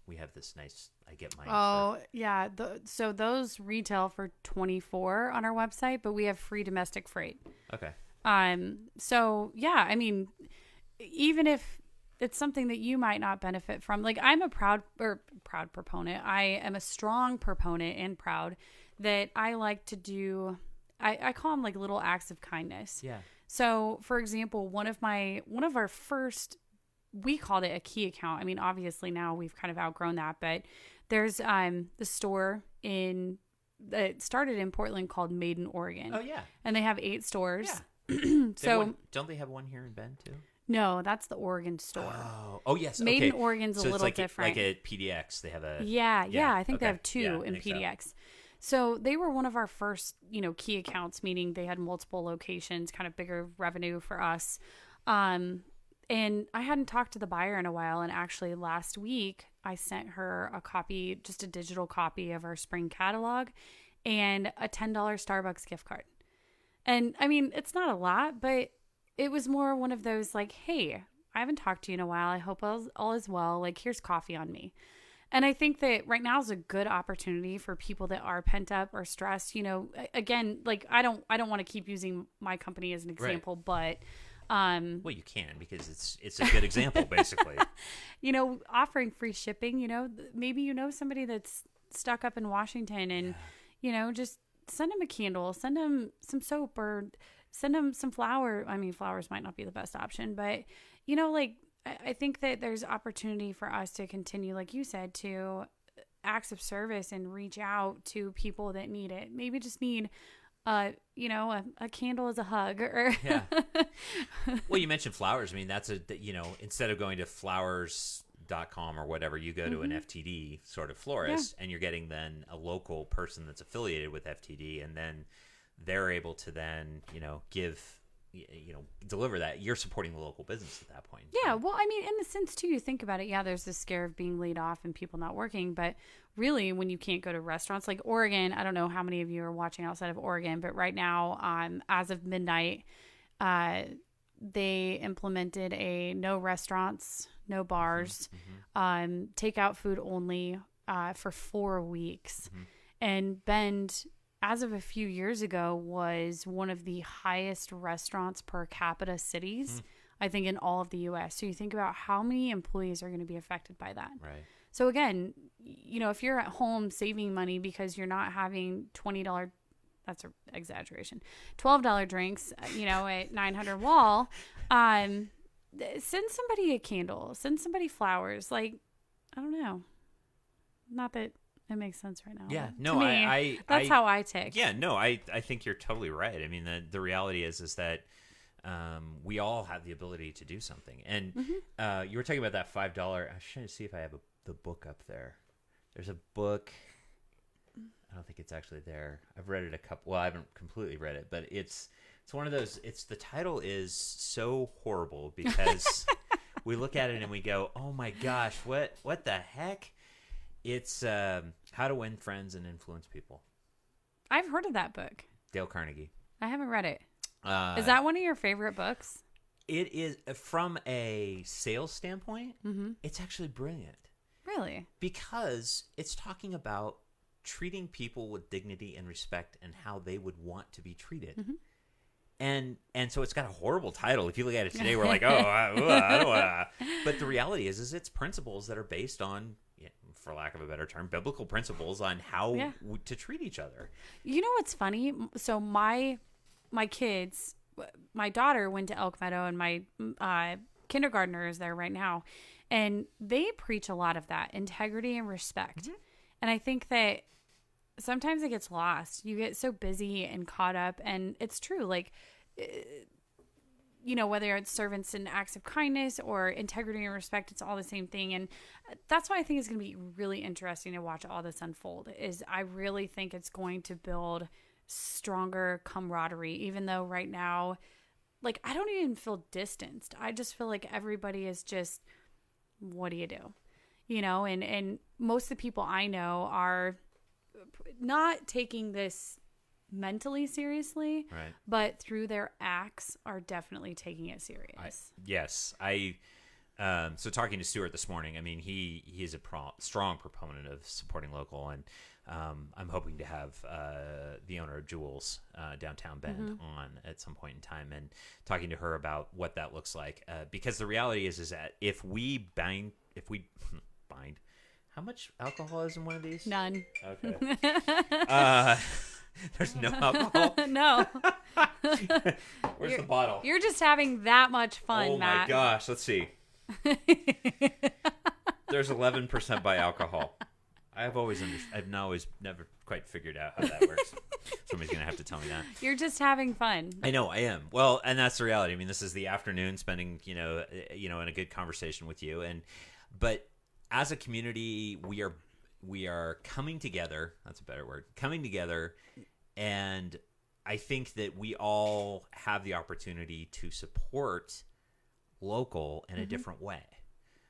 we have this nice. I get mine. Oh yeah, so those retail for $24 on our website, but we have free domestic freight. Okay. So yeah, I mean, even if it's something that you might not benefit from, like I'm a proud proponent. I am a strong proponent and proud that I like to do. I call them like little acts of kindness. Yeah. So for example, one of our first. We called it a key account. I mean, obviously now we've kind of outgrown that, but there's the store that started in Portland called Maiden, Oregon. Oh yeah, and they have 8 stores. Yeah. So don't they have one here in Bend too? No, that's the Oregon store. Oh yes. Maiden, Oregon's a little different. Like at PDX, they have a. Yeah. I think they have 2 in PDX. So they were one of our first, you know, key accounts, meaning they had multiple locations, kind of bigger revenue for us. And I hadn't talked to the buyer in a while. And actually last week I sent her a copy, just a digital copy of our spring catalog and a $10 Starbucks gift card. And I mean, it's not a lot, but it was more one of those like, hey, I haven't talked to you in a while. I hope all is well. Like, here's coffee on me. And I think that right now is a good opportunity for people that are pent up or stressed. You know, again, like I don't want to keep using my company as an example, but well, you can, because it's a good example, basically. You know, offering free shipping. You know, maybe you know somebody that's stuck up in Washington, and you know, just send them a candle, send them some soap, or send them some flour. I mean, flowers might not be the best option, but you know, like I think that there's opportunity for us to continue, like you said, to acts of service and reach out to people that need it. Maybe just need, you know, a candle as a hug. Or yeah. Well, you mentioned flowers. I mean, that's you know, instead of going to flowers.com or whatever, you go to an FTD sort of florist, and you're getting then a local person that's affiliated with FTD, and then they're able to then, you know, deliver that. You're supporting the local business at that point. Yeah, well, I mean, in the sense too, you think about it, there's this scare of being laid off and people not working, but really when you can't go to restaurants like Oregon, I don't know how many of you are watching outside of Oregon, but right now, as of midnight, they implemented a no restaurants, no bars, takeout food only, for 4 weeks. And Bend, as of a few years ago, was one of the highest restaurants per capita cities, I think, in all of the U.S. So you think about how many employees are going to be affected by that. Right. So again, you know, if you're at home saving money because you're not having $20, that's an exaggeration, $12 drinks, you know, at 900 Wall, send somebody a candle, send somebody flowers. Like, I don't know. Not that it makes sense right now. Yeah, no, to me, that's how I tick. Yeah, no, I think you're totally right. I mean, the reality is that we all have the ability to do something. And you were talking about that $5. I was trying to see if I have the book up there. There's a book. I don't think it's actually there. I've read it a couple. Well, I haven't completely read it, but it's one of those. The title is so horrible because we look at it and we go, "Oh my gosh, what the heck?" It's How to Win Friends and Influence People. I've heard of that book. Dale Carnegie. I haven't read it. Is that one of your favorite books? It is. From a sales standpoint, it's actually brilliant. Really? Because it's talking about treating people with dignity and respect and how they would want to be treated. And so it's got a horrible title. If you look at it today, we're like, oh, I don't wanna. But the reality is it's principles that are based on, for lack of a better term, biblical principles on how to treat each other. You know what's funny? So my kids, my daughter went to Elk Meadow, and my kindergartner is there right now, and they preach a lot of that integrity and respect. And I think that sometimes it gets lost. You get so busy and caught up, and it's true. Like, you know, whether it's servants and acts of kindness or integrity and respect, it's all the same thing. And that's why I think it's going to be really interesting to watch all this unfold. Is I really think it's going to build stronger camaraderie, even though right now, like, I don't even feel distanced. I just feel like everybody is just, what do you do? You know, and most of the people I know are not taking this mentally seriously, right, but through their acts are definitely taking it serious. So talking to Stuart this morning, I mean, he is a strong proponent of supporting local, and I'm hoping to have the owner of Jules downtown Bend on at some point in time, and talking to her about what that looks like, because the reality is that if we bind, how much alcohol is in one of these? None. Okay. There's no alcohol? No. Where's the bottle? You're just having that much fun, Matt. Oh my gosh, let's see. There's 11% by alcohol. I've never quite figured out how that works. Somebody's gonna have to tell me that. You're just having fun. I know, I am. Well, and that's the reality. I mean, this is the afternoon spending, in a good conversation with you, but as a community, we are coming together. That's a better word. Coming together, and I think that we all have the opportunity to support local in a different way.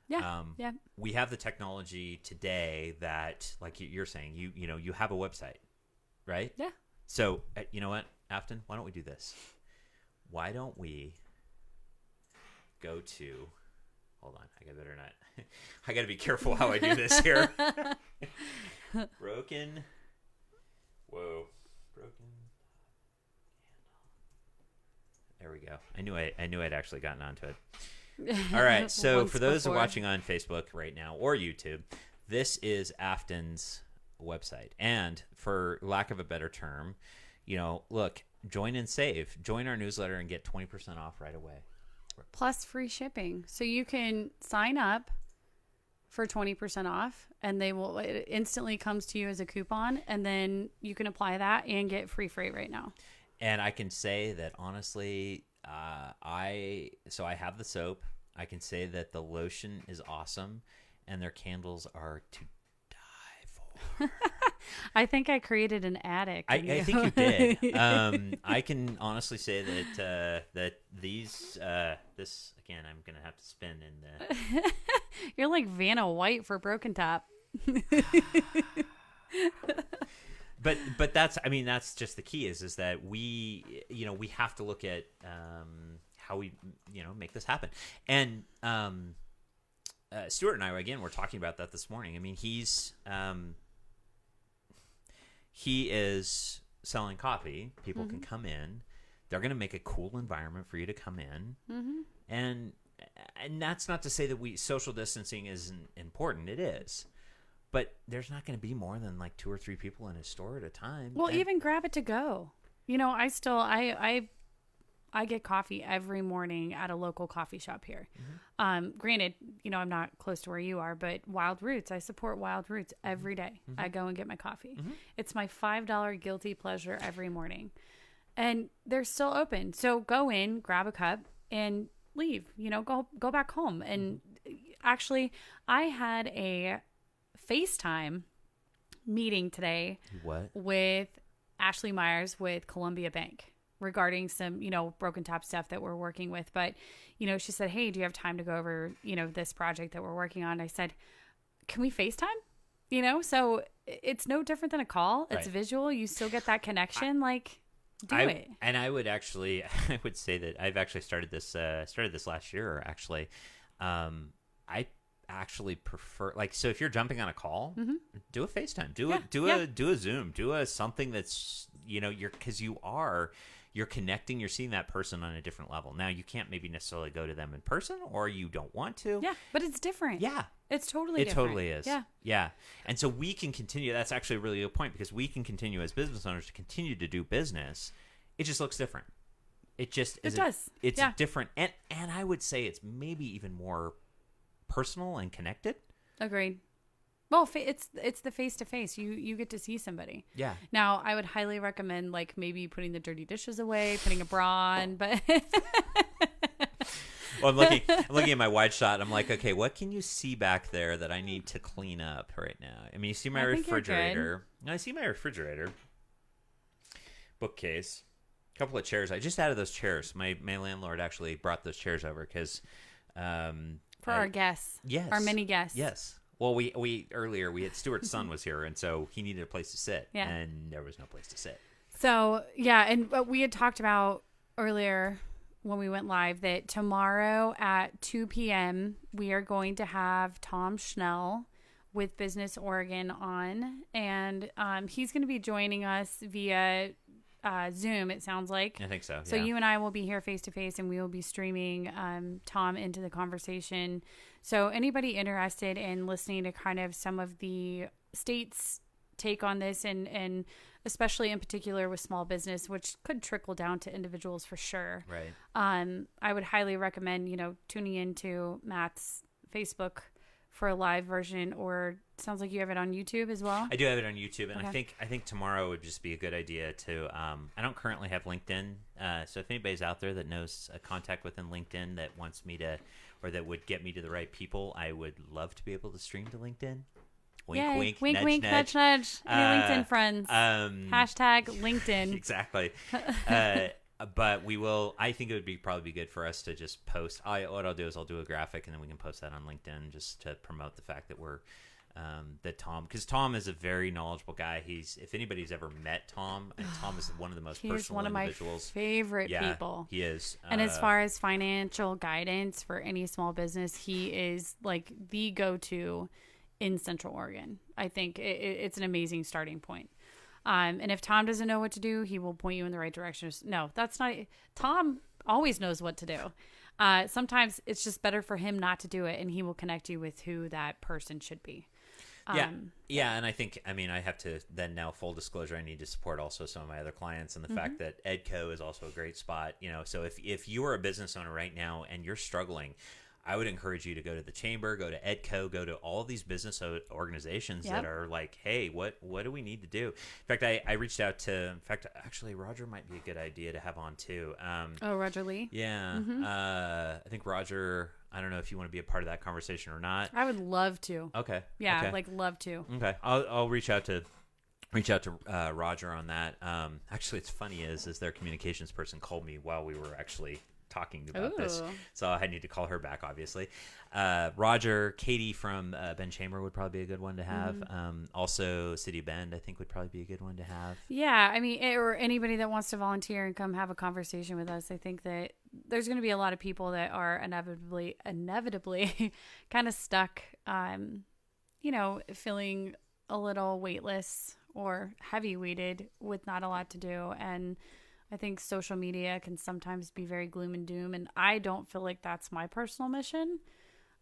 Yeah. We have the technology today that, like you're saying, you have a website, right? Yeah. So you know what, Affton? Why don't we do this? Why don't we go to hold on. I better not. I got to be careful how I do this here. Broken. Whoa. Broken. There we go. I knew I'd actually gotten onto it. All right. So for those watching on Facebook right now or YouTube, this is Affton's website. And for lack of a better term, look, join and save. Join our newsletter and get 20% off right away. Plus free shipping. So you can sign up for 20% off, and it instantly comes to you as a coupon, and then you can apply that and get free freight right now. And I can say that honestly, I have the soap. I can say that the lotion is awesome, and their candles are to die for. I think I created an addict. I think you did. I can honestly say that these this again, I'm gonna have to spin in the. You're like Vanna White for Broken Top. But that's just the key is that we have to look at how we make this happen. And Stuart and I again were talking about that this morning. I mean, he is selling coffee. People can come in. They're going to make a cool environment for you to come in. And that's not to say that social distancing isn't important. It is. But there's not going to be more than like 2 or 3 people in his store at a time. Well, even grab it to go. I get coffee every morning at a local coffee shop here. Granted, I'm not close to where you are, but Wild Roots, I support Wild Roots every day. I go and get my coffee. It's my $5 guilty pleasure every morning. And they're still open. So go in, grab a cup, and leave. Go back home. And actually, I had a FaceTime meeting today with Ashley Myers with Columbia Bank regarding some, Broken Top stuff that we're working with. But, she said, hey, do you have time to go over, this project that we're working on? I said, can we FaceTime? So it's no different than a call. It's visual. You still get that connection. Do it. And I would say that I've actually started this last year, actually. I actually prefer so if you're jumping on a call, do a FaceTime, do a Zoom, do a something that's you're connecting, you're seeing that person on a different level. Now you can't maybe necessarily go to them in person, or you don't want to. Yeah, but it's different. Yeah, it's totally different. It totally is. Yeah. And so we can continue. That's actually a really good point, because we can continue as business owners to continue to do business. It just looks different. It does. It's different, and I would say it's maybe even more personal and connected. Agreed. Well, it's the face to face. You get to see somebody. Yeah. Now, I would highly recommend maybe putting the dirty dishes away, putting a bra on, but. Well, I'm looking at my wide shot. I'm like, okay, what can you see back there that I need to clean up right now? I mean, you see my refrigerator. I see my refrigerator. Bookcase. A couple of chairs. I just added those chairs. My landlord actually brought those chairs over because. For our guests. Yes. Our many guests. Yes. Well, we earlier we had Stuart's son was here, and so he needed a place to sit, and there was no place to sit. So and what we had talked about earlier when we went live, that tomorrow at 2 p.m. we are going to have Tom Schnell with Business Oregon on, and he's going to be joining us via Zoom, it sounds like. I think so. So you and I will be here face to face, and we will be streaming Tom into the conversation. So anybody interested in listening to kind of some of the state's take on this, and especially in particular with small business, which could trickle down to individuals for sure. Right. I would highly recommend, tuning into Matt's Facebook for a live version, or it sounds like you have it on YouTube as well. I do have it on YouTube, and okay. I think tomorrow would just be a good idea to. I don't currently have LinkedIn, so if anybody's out there that knows a contact within LinkedIn that wants me to, or that would get me to the right people, I would love to be able to stream to LinkedIn. Wink, Yay. wink, wink, nudge, wink, nudge. nudge. Any LinkedIn friends. Hashtag LinkedIn. Exactly. But we will. I think it would probably be good for us to just post. What I'll do is I'll do a graphic, and then we can post that on LinkedIn just to promote the fact that we're that Tom, because Tom is a very knowledgeable guy. If anybody's ever met Tom, and Tom is one of the most personal one of individuals. My favorite people. He is. And as far as financial guidance for any small business, he is like the go-to in Central Oregon. I think it's an amazing starting point. And if Tom doesn't know what to do, he will point you in the right direction. No, that's not. Tom always knows what to do. Sometimes it's just better for him not to do it, and he will connect you with who that person should be. Yeah, and I have to then now, full disclosure, I need to support also some of my other clients, and the fact that Edco is also a great spot. So if you are a business owner right now and you're struggling, I would encourage you to go to the chamber, go to Edco, go to all these business organizations that are like, hey, what do we need to do? In fact, I reached out to, actually, Roger might be a good idea to have on too. Roger Lee? Yeah. I think Roger, I don't know if you want to be a part of that conversation or not. I would love to. Okay. Yeah, okay. love to. Okay. I'll reach out to Roger on that. Actually, it's funny is their communications person called me while we were actually talking about this, so I need to call her back, obviously. Roger, Katie from Bend Chamber would probably be a good one to have. Also City of Bend, I think, would probably be a good one to have. Yeah, I mean, or anybody that wants to volunteer and come have a conversation with us. I think that there's going to be a lot of people that are inevitably kind of stuck, feeling a little weightless or heavy weighted with not a lot to do. And I think social media can sometimes be very gloom and doom, and I don't feel like that's my personal mission.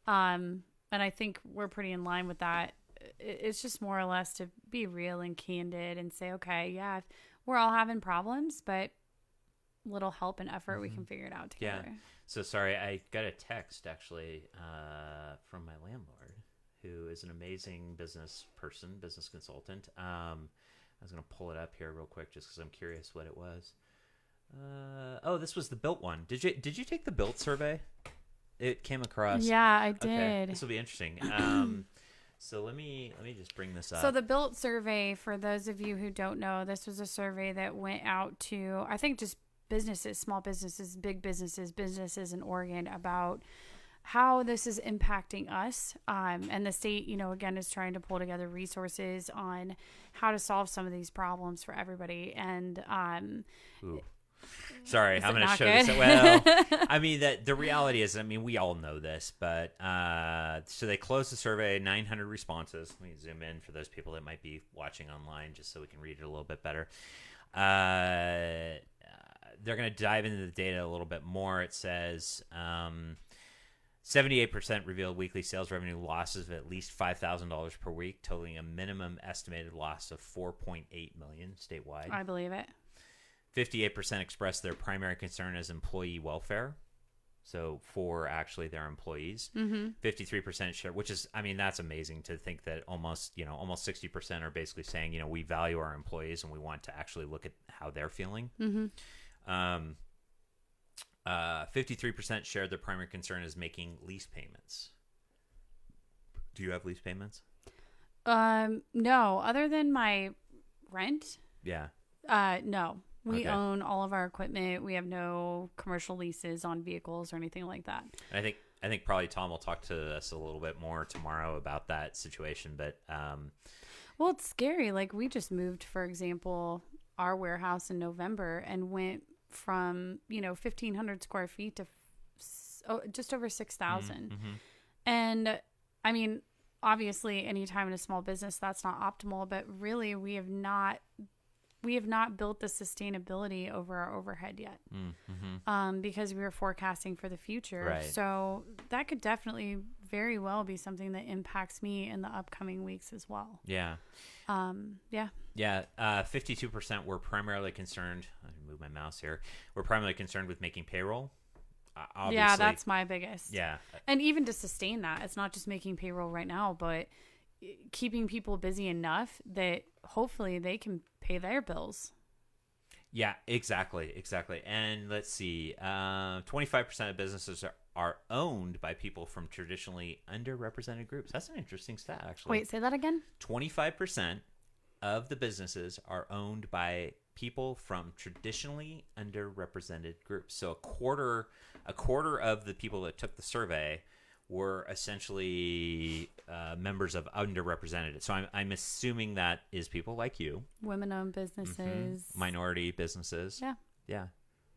And I think we're pretty in line with that. It's just more or less to be real and candid and say, okay, yeah, we're all having problems, but little help and effort, we can figure it out together. Yeah. So sorry, I got a text actually from my landlord, who is an amazing business consultant. I was going to pull it up here real quick just because I'm curious what it was. This was the Built one. Did you take the Built survey? It came across. Yeah, I did. Okay. This will be interesting. So let me just bring this up. So the Built survey, for those of you who don't know, this was a survey that went out to, I think, just businesses, small businesses, big businesses in Oregon, about how this is impacting us. And the state, again, is trying to pull together resources on how to solve some of these problems for everybody. And sorry, I'm going to show this. Well, I mean, the reality is, we all know this, but so they closed the survey, 900 responses. Let me zoom in for those people that might be watching online just so we can read it a little bit better. They're going to dive into the data a little bit more. It says 78% revealed weekly sales revenue losses of at least $5,000 per week, totaling a minimum estimated loss of $4.8 million statewide. I believe it. 58% expressed their primary concern as employee welfare, so for actually their employees. 53% share, which is, that's amazing to think that almost 60% are basically saying, we value our employees and we want to actually look at how they're feeling. 53% shared their primary concern as making lease payments. Do you have lease payments? No, other than my rent. Yeah. No. We own all of our equipment. We have no commercial leases on vehicles or anything like that. I think probably Tom will talk to us a little bit more tomorrow about that situation. But well, it's scary. Like, we just moved, for example, our warehouse in November and went from 1,500 square feet to just over 6,000. And obviously, anytime in a small business, that's not optimal. But really, we have not built the sustainability over our overhead yet, because we were forecasting for the future. Right. So that could definitely very well be something that impacts me in the upcoming weeks as well. Yeah. 52% were primarily concerned. Let me move my mouse here. We're primarily concerned with making payroll. Obviously. Yeah, that's my biggest. Yeah. And even to sustain that, it's not just making payroll right now, but keeping people busy enough that hopefully they can pay their bills. Yeah, exactly. And let's see, 25% of businesses are owned by people from traditionally underrepresented groups. That's an interesting stat, actually. Wait, say that again? 25% of the businesses are owned by people from traditionally underrepresented groups. So a quarter of the people that took the survey were essentially members of underrepresented. So I'm assuming that is people like you. Women-owned businesses. Minority businesses. Yeah. Yeah.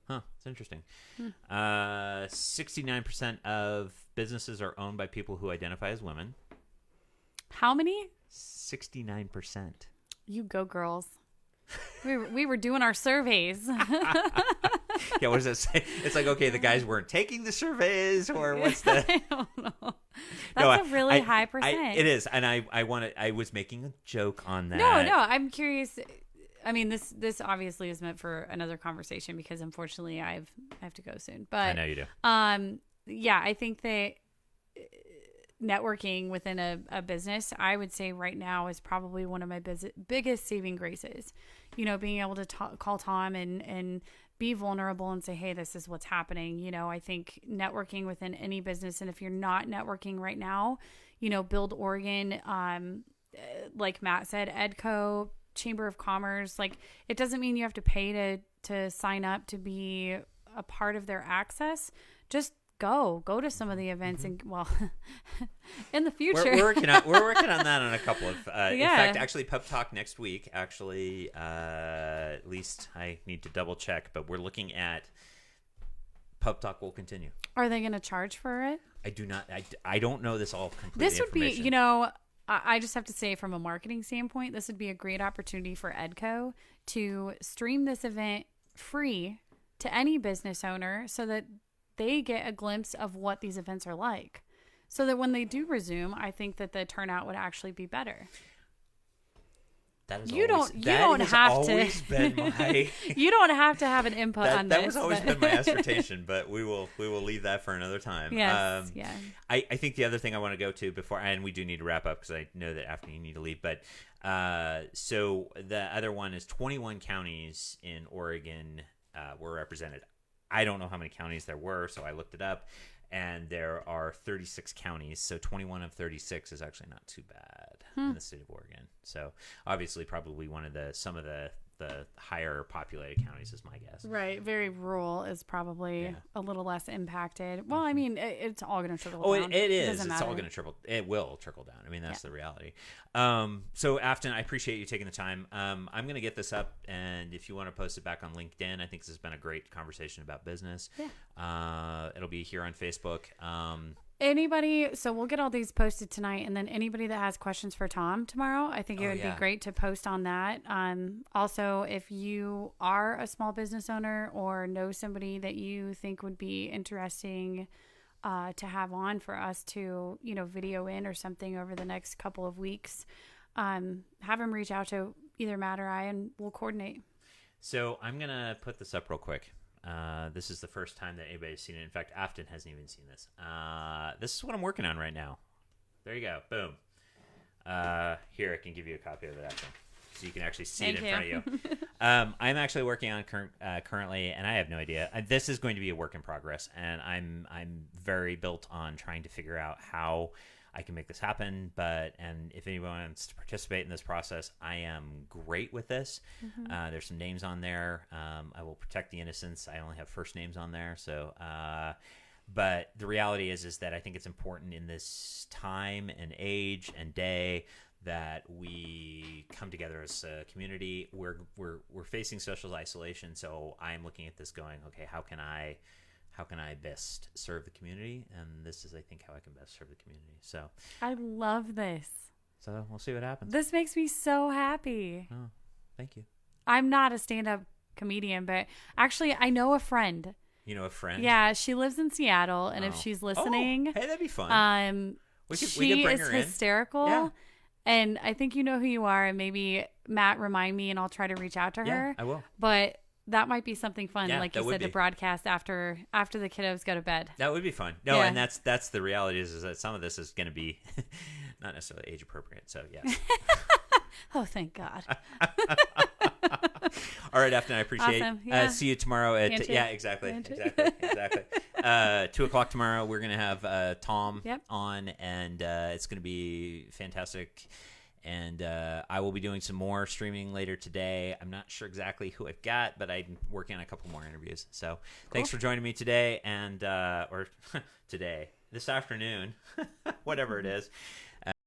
Huh. It's interesting. 69% of businesses are owned by people who identify as women. How many? 69%. You go, girls. We were doing our surveys. Yeah, what does that say? It's like, okay, the guys weren't taking the surveys, or what's the... I don't know. That's a really high percent. It is, and I was making a joke on that. No, I'm curious. I mean, this obviously is meant for another conversation because unfortunately I have to go soon. But I know you do. Yeah, I think that networking within a business, I would say right now is probably one of my biggest saving graces. You know, being able to call Tom and be vulnerable and say, hey, this is what's happening. You know, I think networking within any business, and if you're not networking right now, you know, Build Oregon, like Matt said, EDCO, Chamber of Commerce, like it doesn't mean you have to pay to sign up to be a part of their access. Just go to some of the events and in the future we're working on that on a couple of in fact, actually Pub Talk next week, actually at least I need to double check, but we're looking at Pub Talk will continue. Are they going to charge for it? I don't know this all completely. This would be, you know, I just have to say from a marketing standpoint, this would be a great opportunity for EDCO to stream this event free to any business owner so that they get a glimpse of what these events are like, so that when they do resume, I think that the turnout would actually be better. You don't have to have an input on this. That was always been my assertion, but we will leave that for another time. Yes, I think the other thing I want to go to before, and we do need to wrap up because I know that after you need to leave, but so the other one is 21 counties in Oregon were represented. I don't know how many counties there were, so I looked it up, and there are 36 counties, so 21 of 36 is actually not too bad in the state of Oregon. So obviously probably one of some of the higher populated counties is my guess. Right. Very rural is probably a little less impacted. Well, I mean, it's all going to trickle down. It is. It's all going to trickle. It will trickle down. I mean, that's the reality. So Affton, I appreciate you taking the time. I'm going to get this up, and if you want to post it back on LinkedIn, I think this has been a great conversation about business. Yeah. It'll be here on Facebook. So we'll get all these posted tonight, and then anybody that has questions for Tom tomorrow, I think it would be great to post on that. Also, if you are a small business owner or know somebody that you think would be interesting to have on for us to, you know, video in or something over the next couple of weeks, have them reach out to either Matt or I, and we'll coordinate. So I'm going to put this up real quick. This is the first time that anybody's seen it. In fact, Affton hasn't even seen this. This is what I'm working on right now. There you go. Boom. Here, I can give you a copy of it, Affton, so you can actually see it in front of you. I'm actually working on currently, and I have no idea. This is going to be a work in progress, and I'm very built on trying to figure out how I can make this happen. And if anyone wants to participate in this process, I am great with this. There's some names on there. I will protect the innocents. I only have first names on there. So, but the reality is that I think it's important in this time and age and day that we come together as a community. We're facing social isolation. So I'm looking at this going, okay, how can I best serve the community? And this is, I think, how I can best serve the community. So I love this. So we'll see what happens. This makes me so happy. Oh, thank you. I'm not a stand-up comedian, but actually I know a friend. You know a friend? Yeah, she lives in Seattle, and if she's listening, hey, that'd be fun. We could bring is her hysterical. Yeah. And I think you know who you are, and maybe Matt, remind me, and I'll try to reach out to her. Yeah, I will. But that might be something fun, like you said, to broadcast after the kiddos go to bed. That would be fun. No, and that's the reality is that some of this is going to be not necessarily age appropriate. So yes. Oh, thank God. All right, Affton, I appreciate it. Yeah. See you tomorrow at exactly. 2:00 tomorrow. We're going to have Tom on, and it's going to be fantastic. And I will be doing some more streaming later today. I'm not sure exactly who I've got, but I'm working on a couple more interviews. So thanks for joining me today, and or today, this afternoon, whatever it is.